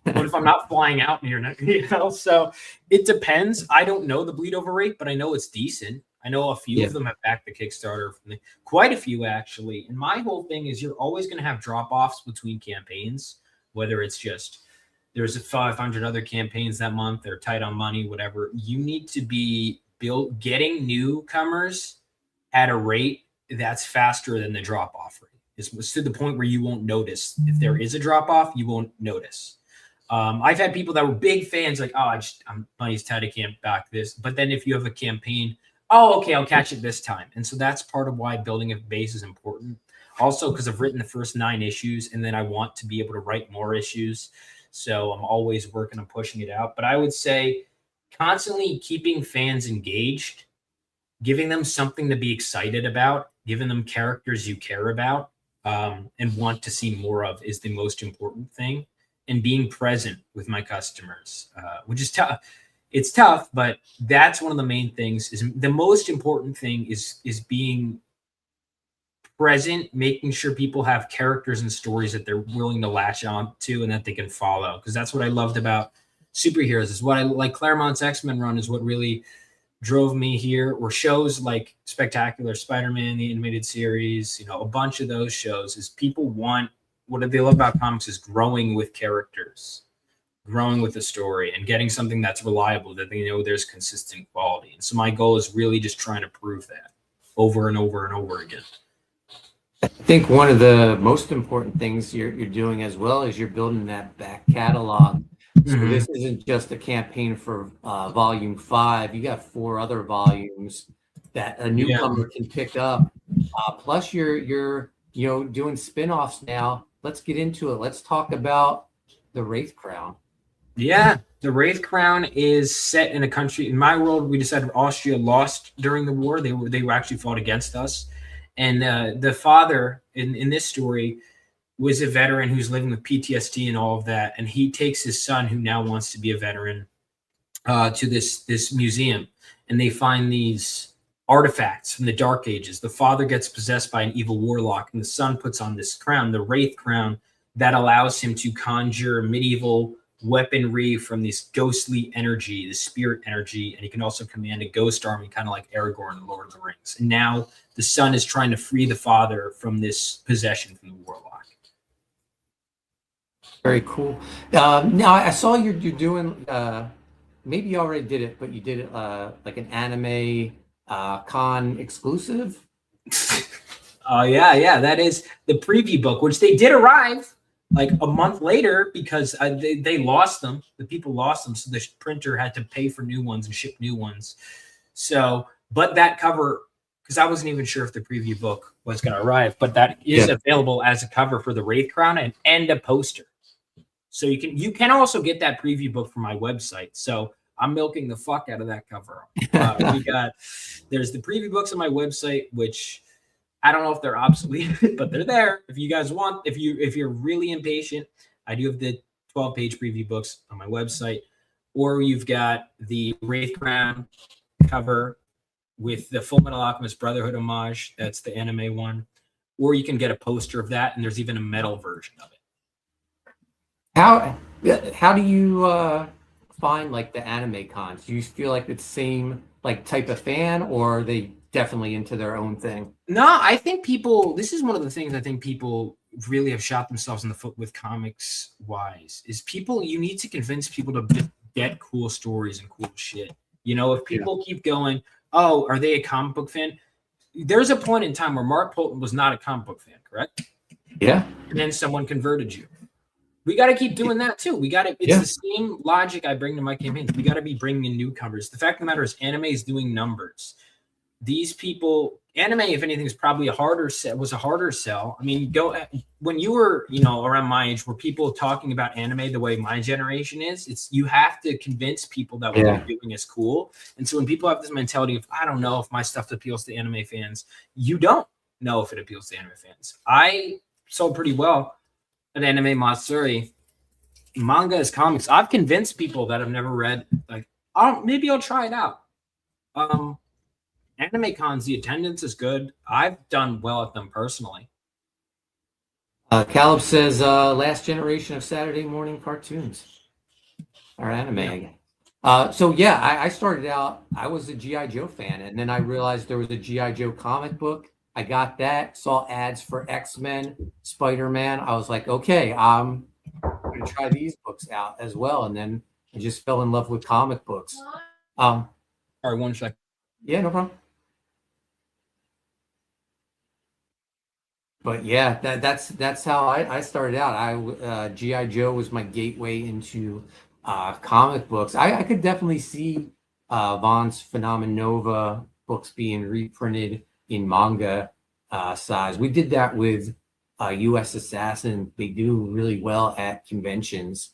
What if I'm not flying out near next? So it depends. I don't know the bleed over rate, but I know it's decent. I know a few of them have backed the Kickstarter from quite a few actually. And my whole thing is you're always going to have drop-offs between campaigns, whether it's just there's 500 other campaigns that month, they're tight on money, whatever. You need to be getting newcomers at a rate that's faster than the drop-off rate. It's to the point where you won't notice. If there is a drop-off, you won't notice. I've had people that were big fans, like, "Oh, I'm money's tight, I can't back this." But then if you have a campaign, "Oh, okay, I'll catch it this time." And so that's part of why building a base is important. Also, because I've written the first 9 issues, and then I want to be able to write more issues. So I'm always working on pushing it out. But I would say constantly keeping fans engaged, giving them something to be excited about, giving them characters you care about and want to see more of is the most important thing. And being present with my customers, which is tough. It's tough, but that's one of the main things. Is the most important thing is being present, making sure people have characters and stories that they're willing to latch on to and that they can follow. Because that's what I loved about superheroes. Is what I like. Claremont's X-Men run is what really drove me here, or shows like Spectacular Spider-Man, the animated series, a bunch of those shows. Is people want, what they love about comics is growing with characters, growing with the story, and getting something that's reliable, that they know there's consistent quality. And so my goal is really just trying to prove that over and over and over again. I think one of the most important things you're doing as well is you're building that back catalog. So this isn't just a campaign for volume 5. You got 4 other volumes that a newcomer can pick up. Plus you're doing spin-offs now. Let's get into it. Let's talk about the Wraith Crown. Yeah, the Wraith Crown is set in a country. In my world, we decided Austria lost during the war. They were actually fought against us. And the father in this story was a veteran who's living with PTSD and all of that. And he takes his son, who now wants to be a veteran, to this museum. And they find these artifacts from the Dark Ages. The father gets possessed by an evil warlock, and the son puts on this crown, the Wraith Crown, that allows him to conjure medieval weaponry from this ghostly energy, the spirit energy, and he can also command a ghost army, kind of like Aragorn in Lord of the Rings. And now the son is trying to free the father from this possession from the warlock. Very cool. Now I saw you're doing. Maybe you already did it, but you did it like an anime con exclusive. Oh yeah, that is the preview book, which they did arrive like a month later because they lost them. The people lost them, so the printer had to pay for new ones and ship new ones. So, but that cover, because I wasn't even sure if the preview book was going to arrive, but that is available as a cover for the Wraith Crown and a poster. So you can also get that preview book from my website. So I'm milking the fuck out of that cover. There's the preview books on my website, which I don't know if they're obsolete, but they're there. If you guys want, if you're really impatient, I do have the 12-page preview books on my website. Or you've got the Wraith Crown cover with the Full Metal Alchemist Brotherhood homage. That's the anime one. Or you can get a poster of that, and there's even a metal version of it. How do you find like the anime cons? Do you feel like it's the same like type of fan, or are they definitely into their own thing? No, I think this is one of the things I think people really have shot themselves in the foot with comics wise, is you need to convince people to get cool stories and cool shit. If people keep going, oh, are they a comic book fan? There's a point in time where Mark Poulton was not a comic book fan, correct? Yeah. And then someone converted you. We got to keep doing that too. It's the same logic I bring to my campaigns. We got to be bringing in newcomers. The fact of the matter is anime is doing numbers. These people, anime, if anything, is probably a harder sell. I mean, when you were, around my age, were people talking about anime the way my generation is? You have to convince people that what they're doing is cool. And so when people have this mentality of, I don't know if my stuff appeals to anime fans, you don't know if it appeals to anime fans. I sold pretty well at Anime Matsuri. Manga is comics. I've convinced people that have never read, like, maybe I'll try it out. Anime cons, the attendance is good. I've done well at them personally. Caleb says, last generation of Saturday morning cartoons or anime again. I started out, I was a G.I. Joe fan, and then I realized there was a G.I. Joe comic book. I got that, saw ads for X-Men, Spider-Man. I was like, okay, I'm going to try these books out as well. And then I just fell in love with comic books. All right, 1 second. Yeah, no problem. But yeah, that's how I started out. G.I. Joe was my gateway into comic books. I could definitely see Vaughn's Phenomenova books being reprinted in manga size. We did that with U.S. Assassin. They do really well at conventions.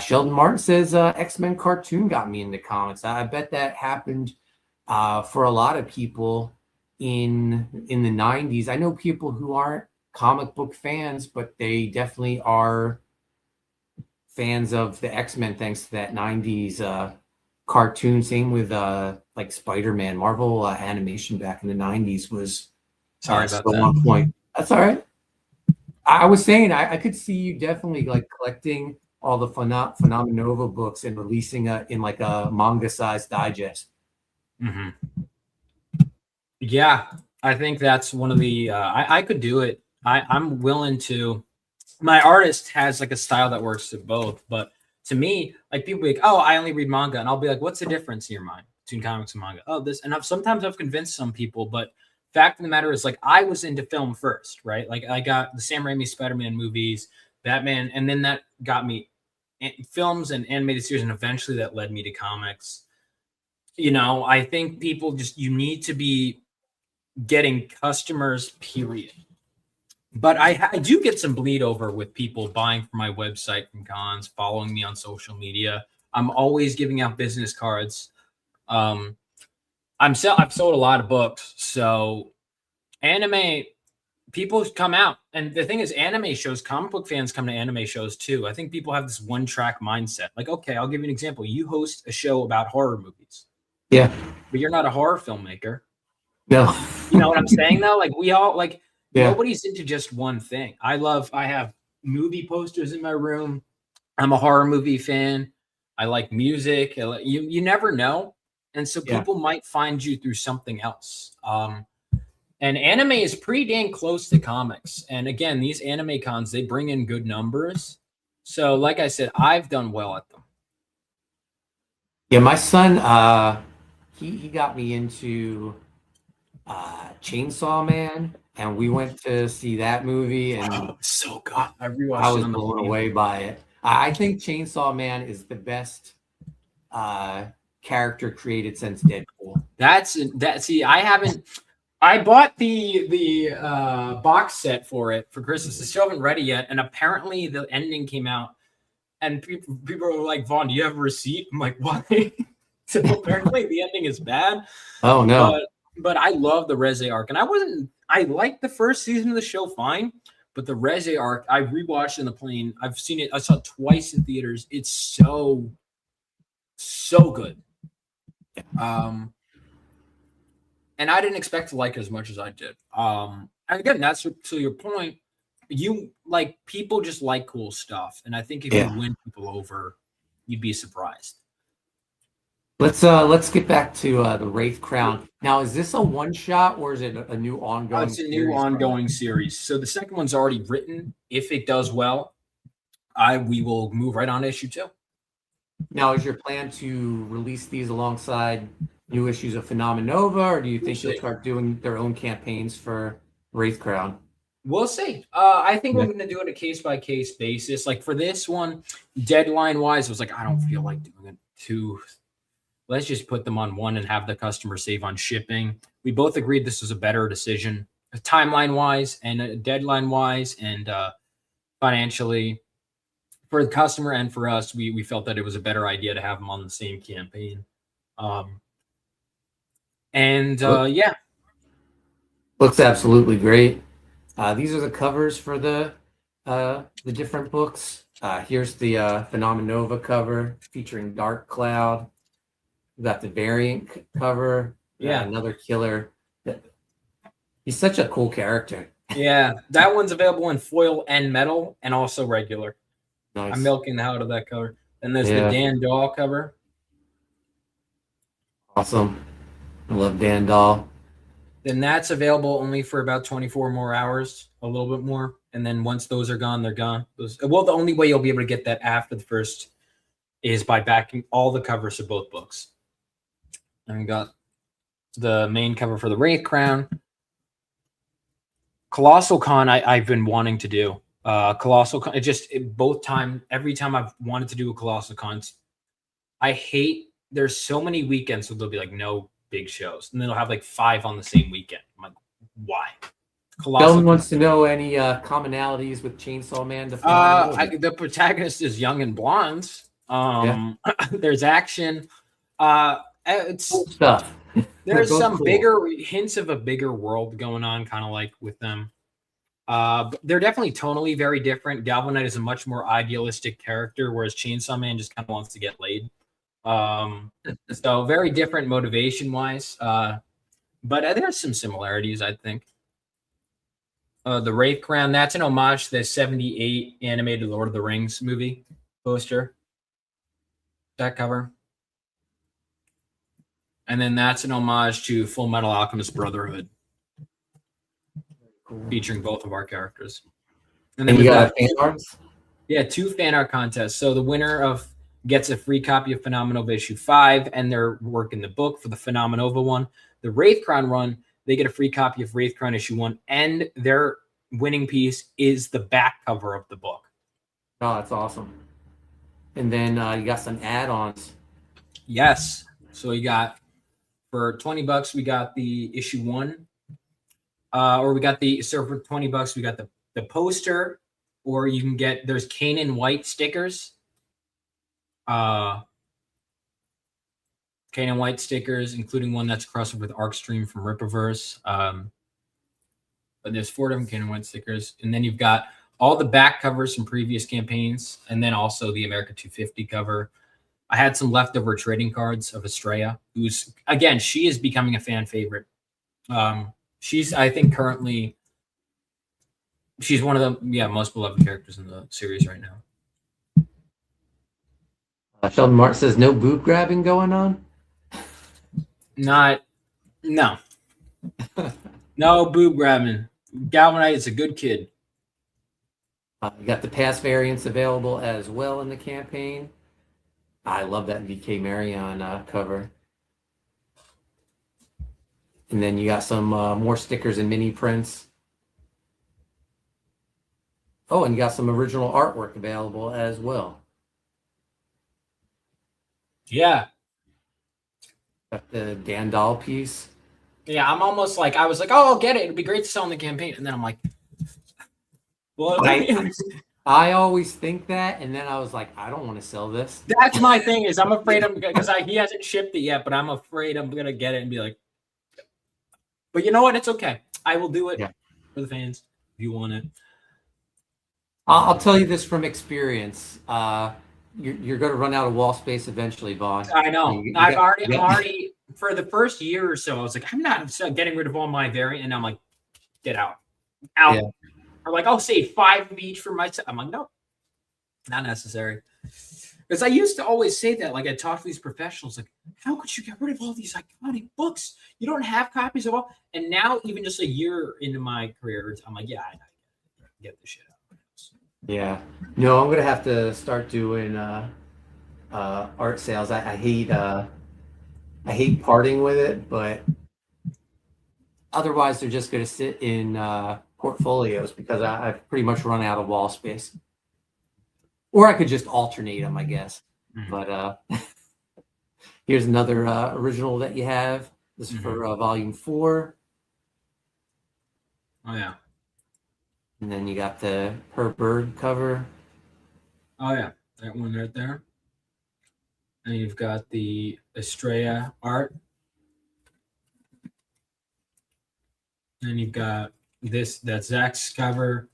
Sheldon Martin says X-Men cartoon got me into comics. I bet that happened for a lot of people in the 90s. I know people who aren't comic book fans, but they definitely are fans of the X-Men thanks to that 90s cartoon. Same with like Spider-Man. Marvel animation back in the 90s was sorry about that. On point. That's all right. I was saying I could see you definitely like collecting all the Phenomenova books and releasing in like a manga-sized digest. Mm-hmm. Yeah, I think that's one of the I could do it. I'm willing to. My artist has like a style that works to both, but to me, like people be like, oh, I only read manga, and I'll be like, what's the difference in your mind between comics and manga? Oh, this, and sometimes I've convinced some people, but fact of the matter is, like, I was into film first, right? Like, I got the Sam Raimi Spider-Man movies, Batman, and then that got me films and animated series, and eventually that led me to comics. You know, I think people you need to be getting customers, period. But I do get some bleed over with people buying from my website from cons, following me on social media. I'm always giving out business cards. I've sold a lot of books, so anime people come out, and the thing is, anime shows, comic book fans come to anime shows too. I think people have this one-track mindset. Like, okay, I'll give you an example. You host a show about horror movies, Yeah. but you're not a horror filmmaker. No. You know what I'm saying though? Like, we all like. Yeah. Nobody's into just one thing. I have movie posters in my room. I'm a horror movie fan. I like music. You never know. And so people might find you through something else. And anime is pretty dang close to comics. And again, these anime cons, they bring in good numbers. So like I said, I've done well at them. Yeah, my son, he got me into Chainsaw Man. And we went to see that movie, and so good. I rewatched I was it on the blown plane. away by it. I think Chainsaw Man is the best character created since Deadpool. See, I bought the box set for it for Christmas. I still haven't read it yet, and apparently the ending came out, and people were like, "Vaughn, do you have a receipt?" I'm like, "Why?" So apparently the ending is bad. Oh no! But I love the Reze arc, and I liked the first season of the show fine, but the Reze arc, I rewatched in the plane. I've seen it. I saw it twice in theaters. It's so good. And I didn't expect to like it as much as I did. And again, that's to your point. You like, people just like cool stuff, and I think if you win people over, you'd be surprised. Let's get back to the Wraith Crown. Now, is this a one shot or is it a new ongoing? It's a new ongoing series. So the second one's already written. If it does well, we will move right on to issue 2. Now, is your plan to release these alongside new issues of Phenomenova, or do you think you'll start doing their own campaigns for Wraith Crown? We'll see. I think we're going to do it a case-by-case basis. Like for this one, deadline-wise, it was like, I don't feel like doing it too. Let's just put them on one and have the customer save on shipping. We both agreed this was a better decision, timeline-wise and deadline-wise, and financially. For the customer and for us, we felt that it was a better idea to have them on the same campaign. Yeah. Looks absolutely great. These are the covers for the different books. Here's the Phenomenova cover featuring Dark Cloud. We got the variant cover. Yeah, another killer. He's such a cool character. Yeah, that one's available in foil and metal, and also regular. Nice. I'm milking the hell out of that cover. And there's the Dan Dahl cover. Awesome. I love Dan Dahl. Then that's available only for about 24 more hours, a little bit more. And then once those are gone, they're gone. The only way you'll be able to get that after the first is by backing all the covers of both books. And we got the main cover for the Wraith Crown. Colossal Con, I've been wanting to do. Colossal Con, every time I've wanted to do a Colossal Con, there's so many weekends, so there'll be like no big shows, and then they'll have like 5 on the same weekend. I'm like, why? Sheldon wants to know any commonalities with Chainsaw Man. The protagonist is young and blonde. There's action. It's cool stuff. There's some bigger hints of a bigger world going on, kind of like with them. They're definitely tonally very different. Galvanite is a much more idealistic character, whereas Chainsaw Man just kind of wants to get laid. So very different motivation wise. But there's some similarities, I think. The Wraith Crown, that's an homage to the 78 animated Lord of the Rings movie poster. That cover. And then that's an homage to Full Metal Alchemist Brotherhood, featuring both of our characters. And then we got fan arts? Yeah, 2 fan art contests. So the winner gets a free copy of Phenomenova issue 5 and their work in the book for the Phenomenova one. The Wraith Crown run, they get a free copy of Wraithcrown issue 1, and their winning piece is the back cover of the book. Oh, that's awesome. And then you got some add-ons. Yes. So you got, for $20, we got the issue 1. Or we got the, so for $20, we got the poster, or you can get, there's Kanan White stickers. Kanan White stickers, including one that's crossover with Arcstream from Rippaverse. But there's 4 different Kanan White stickers. And then you've got all the back covers from previous campaigns, and then also the America 250 cover. I had some leftover trading cards of Estrella, who's, again, she is becoming a fan favorite. She's, I think, currently, she's one of the most beloved characters in the series right now. Sheldon Martin says no boob grabbing going on. No boob grabbing. Galvanite is a good kid. You got the past variants available as well in the campaign. I love that VK Marion cover. And then you got some more stickers and mini prints. Oh, and you got some original artwork available as well. Yeah. Got the Dan Dahl piece. Yeah, I'm almost like, I was like, oh, I'll get it. It'd be great to sell in the campaign. And then I'm like, well, I always think that, and then I was like, I don't want to sell this. That's my thing, is I'm afraid because he hasn't shipped it yet, but I'm afraid I'm going to get it and be like, but you know what? It's okay. I will do it for the fans if you want it. I'll tell you this from experience. You're going to run out of wall space eventually, Vaughn. I know. I'm already, for the first year or so, I was like, I'm not getting rid of all my variant. And I'm like, get out. Yeah. Or like, I'll save 5 of each for myself. I'm like, no, not necessary. Because I used to always say that, like I talk to these professionals, like, how could you get rid of all these iconic books? You don't have copies of all. And now, even just a year into my career, I'm like, yeah, I get the shit out. Yeah. No, I'm going to have to start doing art sales. I hate parting with it, but otherwise they're just going to sit in portfolios because I've pretty much run out of wall space. Or I could just alternate them, I guess. Mm-hmm. But here's another original that you have. This is for volume 4. Oh, yeah. And then you got the Her Bird cover. Oh, yeah. That one right there. And you've got the Estrella art. And you've got that's Zach's cover,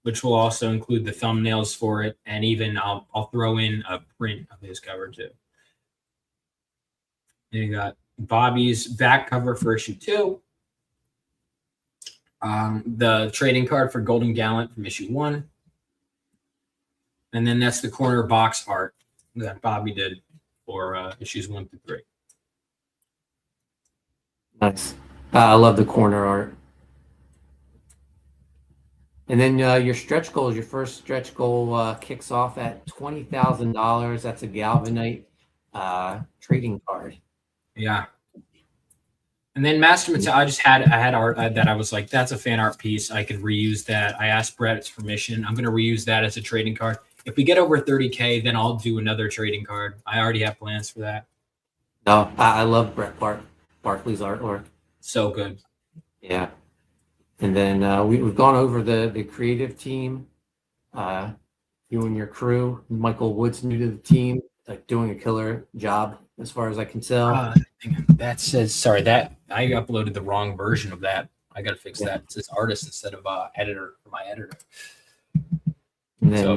which will also include the thumbnails for it. And even I'll throw in a print of his cover too. And you got Bobby's back cover for issue 2. The trading card for Golden Gallant from issue 1. And then that's the corner box art that Bobby did for issues 1 through 3. Nice. I love the corner art. And then your stretch goals, your first stretch goal kicks off at $20,000. That's a Galvanite trading card. Yeah. And then Master Material, I had art that I was like, that's a fan art piece. I could reuse that. I asked Brett's permission. I'm going to reuse that as a trading card. If we get over 30K, then I'll do another trading card. I already have plans for that. No, I love Brett Barkley's artwork. So good. Yeah. And then we've gone over the creative team. You and your crew. Michael Wood's new to the team, like doing a killer job as far as I can tell. That says, sorry, that I uploaded the wrong version of that. I got to fix that. It says artist instead of editor for my editor. And then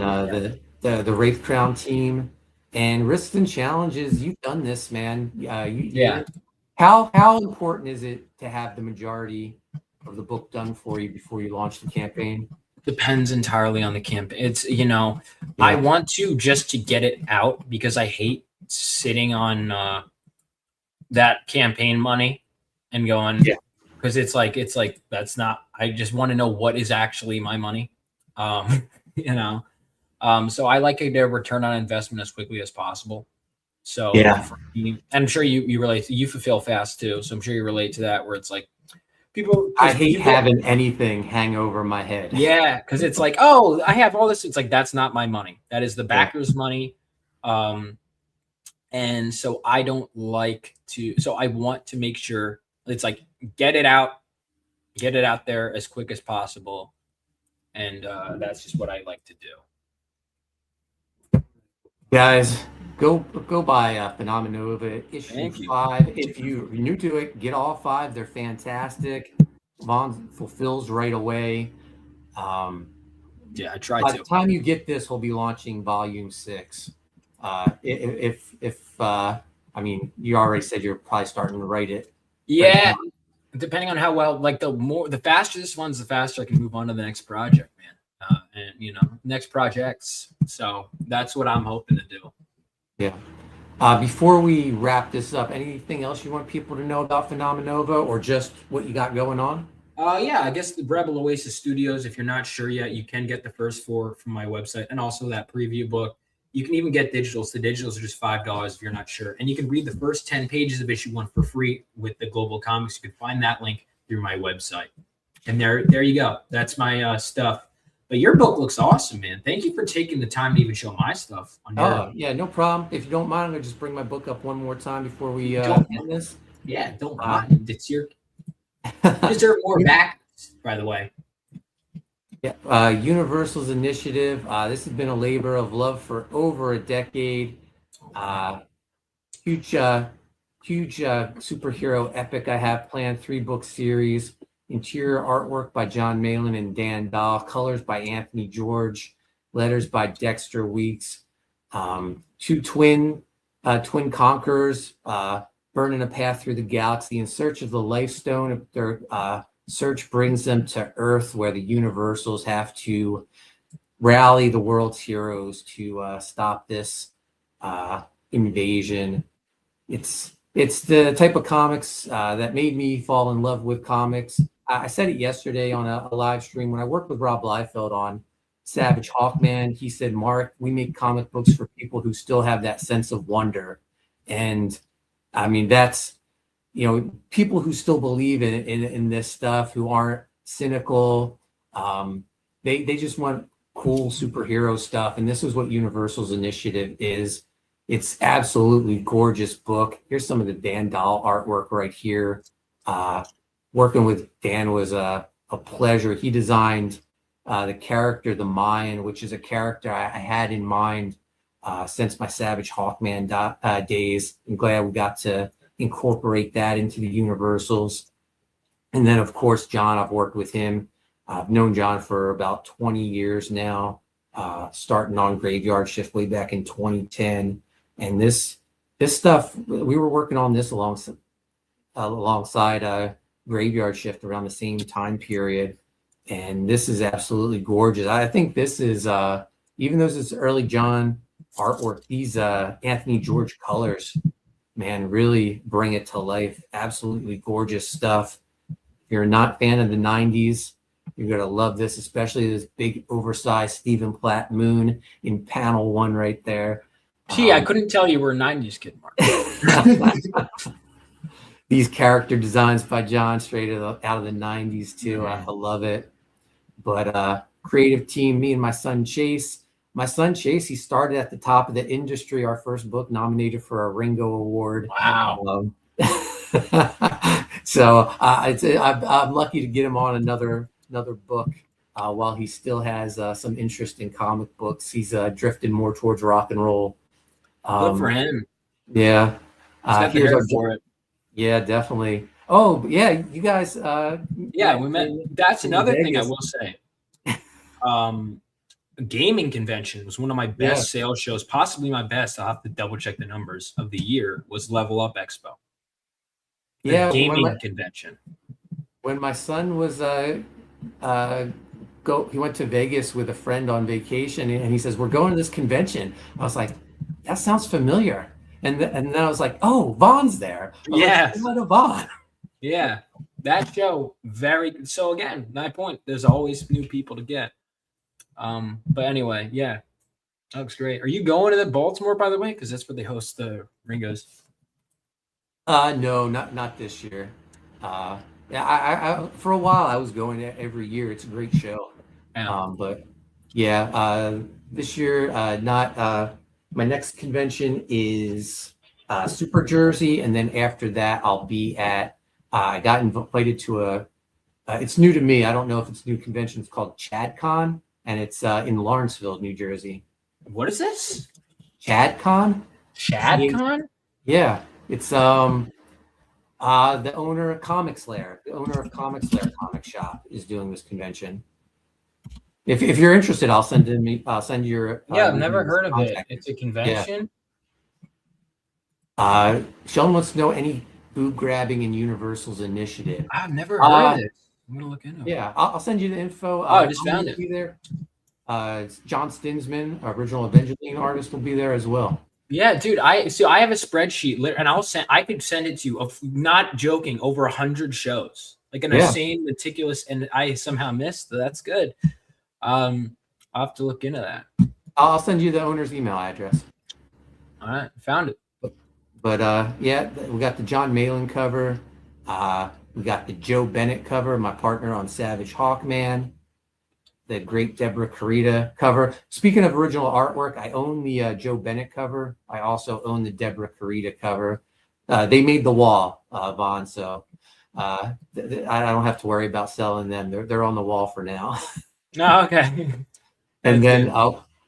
the Wraith Crown team and risks and challenges. You've done this, man. Yeah. How important is it to have the majority of the book done for you before you launch the campaign? Depends entirely on the campaign. It's, I want to just to get it out because I hate sitting on that campaign money and going, because it's like that's not, I just want to know what is actually my money. So I like to return on investment as quickly as possible. So Yeah. for me, and I'm sure you relate. You fulfill fast too, so I'm sure you relate to that. Where it's like people. I hate having anything hang over my head. Yeah, because it's like, oh, I have all this. It's like that's not my money. That is the backers' money. And so I don't like to. So I want to make sure it's like get it out there as quick as possible, and that's just what I like to do. Guys, go buy Phenomenova issue 5. If you're new to it, get all 5. They're fantastic. Vaughn fulfills right away. Yeah, I try by to. the time you get this, we'll be launching volume 6. If I mean, you already said you're probably starting to write it. Yeah, depending on how well, like the faster this one's, the faster I can move on to the next project, man. And next projects. So that's what I'm hoping to do. Yeah. Before we wrap this up, anything else you want people to know about Phenomenova, or just what you got going on? Yeah, I guess the Rebel Oasis Studios. If you're not sure yet, you can get the first 4 from my website, and also that preview book. You can even get digitals. The digitals are just $5 if you're not sure, and you can read the first 10 pages of issue 1 for free with the Global Comics. You can find that link through my website, and there you go. That's my stuff. But your book looks awesome, man. Thank you for taking the time to even show my stuff. Yeah, no problem. If you don't mind, I'm going to just bring my book up one more time before we end this. Yeah, don't mind. It's your... You deserve more back, by the way. Yeah, Universal's initiative. This has been a labor of love for over a decade. Huge superhero epic I have planned. 3-book series. Interior artwork by Jon Malin and Dahl. Colors by Anthony George. Letters by Dexter Weeks. 2 twin conquerors burning a path through the galaxy in search of the Life Stone. Their search brings them to Earth, where the Universals have to rally the world's heroes to stop this invasion. It's the type of comics that made me fall in love with comics. I said it yesterday on a live stream when I worked with Rob Liefeld on Savage Hawkman. He said, Mark, we make comic books for people who still have that sense of wonder. And I mean, that's, people who still believe in this stuff, who aren't cynical. They just want cool superhero stuff. And this is what Universal's initiative is. It's absolutely gorgeous book. Here's some of the Dan Dahl artwork right here. Working with Dan was a pleasure. He designed the character, the Mayan, which is a character I had in mind since my Savage Hawkman days. I'm glad we got to incorporate that into the Universals. And then, of course, Jon, I've worked with him. I've known Jon for about 20 years now, starting on Graveyard Shift way back in 2010. And this stuff, we were working on this alongside Graveyard Shift around the same time period. And this is absolutely gorgeous. I think this is, even though this is early Jon artwork, these Anthony George colors, man, really bring it to life. Absolutely gorgeous stuff. If you're not a fan of the 90s, you're going to love this, especially this big oversized Stephen Platt moon in panel 1 right there. Gee, I couldn't tell you were a 90s kid, Mark. These character designs by Jon straight out of the 90s too. I love it. But creative team, me and my son Chase. My son Chase, he started at the top of the industry. Our first book nominated for a Ringo Award. Wow. So I'm lucky to get him on another book while he still has some interest in comic books. He's drifted more towards rock and roll. Good for him. Yeah. Here's our for it. Yeah, definitely. Oh, yeah, you guys. Yeah, we met. That's another thing I will say. Gaming convention was one of my best sales shows, possibly my best. I'll have to double check the numbers of the year. Was Level Up Expo. The gaming convention. When my son was he went to Vegas with a friend on vacation, and he says, "We're going to this convention." I was like, "That sounds familiar." And then I was like, "Oh, Vaughn's there." Yeah, like, Vaughn. Yeah, that show very. So again, my point. There's always new people to get. But anyway, yeah. That looks great. Are you going to the Baltimore, by the way? Because that's where they host the Ringos. No, not this year. Yeah, I for a while I was going every year. It's a great show. Yeah. But yeah, this year not. My next convention is Super Jersey, and then after that I'll be at. I got invited to a. It's new to me. I don't know if it's a new convention. It's called ChadCon, and it's in Lawrenceville, New Jersey. What is this? ChadCon? ChadCon? Yeah, it's the owner of Comic Slayer, the owner of Comic Slayer Comic Shop is doing this convention. If you're interested, I'll send you your. Yeah, I've never heard of it. It's a convention. Yeah. Sheldon wants to know any boob grabbing in Universal's initiative. I've never heard of this. I'm gonna look into it. Yeah, I'll send you the info. I just found it. Be there. John Stinsman, original Evangeline artist, will be there as well. Yeah, dude. I have a spreadsheet, and I could send it to you. Of not joking, over 100 shows, like an insane, meticulous, and I somehow missed. So that's good. I'll have to look into that. I'll send you the owner's email address. All right, found it. But yeah, we got the Jon Malin cover. We got the Joe Bennett cover, my partner on Savage Hawkman. The great Deborah Carita cover. Speaking of original artwork, I own the Joe Bennett cover. I also own the Deborah Carita cover. They made the wall, Vaughn, so I don't have to worry about selling them. They're on the wall for now. Oh, okay. And then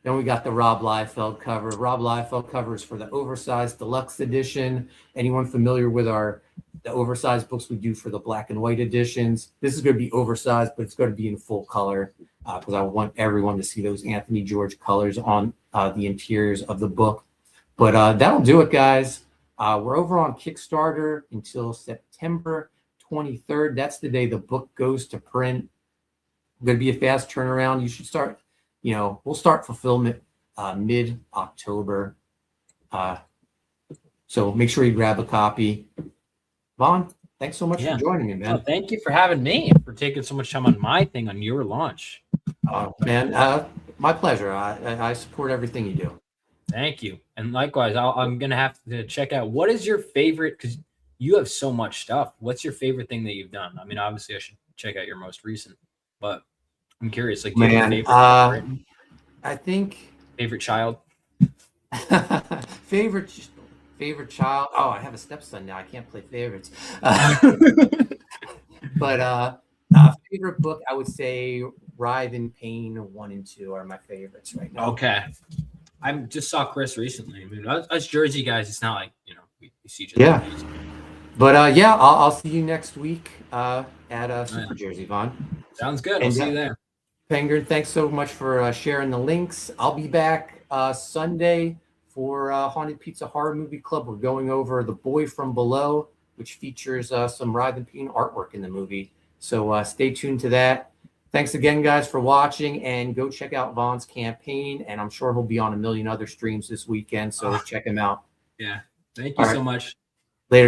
we got the Rob Liefeld cover. Rob Liefeld cover is for the oversized deluxe edition. Anyone familiar with the oversized books we do for the black and white editions? This is going to be oversized, but it's going to be in full color because I want everyone to see those Anthony George colors on the interiors of the book. But that'll do it, guys. We're over on Kickstarter until September 23rd. That's the day the book goes to print. Going to be a fast turnaround. You should start, we'll start fulfillment mid-October. So make sure you grab a copy. Vaughn, thanks so much for joining me, man. Oh, thank you for having me, for taking so much time on my thing, on your launch. Man, my pleasure. I support everything you do. Thank you. And likewise, I'm going to have to check out, what is your favorite, because you have so much stuff. What's your favorite thing that you've done? I mean, obviously I should check out your most recent, but I'm curious. Like, do you have a favorite? I think favorite child. favorite child. Oh, I have a stepson now. I can't play favorites. But favorite book, I would say Writhe in Pain 1 and 2 are my favorites right now. Okay. I just saw Chris recently. I mean, us Jersey guys, it's not like, we see each other. Yeah. But yeah, I'll see you next week at Super Jersey, Vaughn. Sounds good. I'll see you there. Penguin, thanks so much for sharing the links. I'll be back Sunday for Haunted Pizza Horror Movie Club. We're going over The Boy from Below, which features some Writhe in Pain artwork in the movie. So stay tuned to that. Thanks again, guys, for watching, and go check out Vaughn's campaign. And I'm sure he'll be on a million other streams this weekend, so check him out. Yeah. Thank you so much. Later, guys.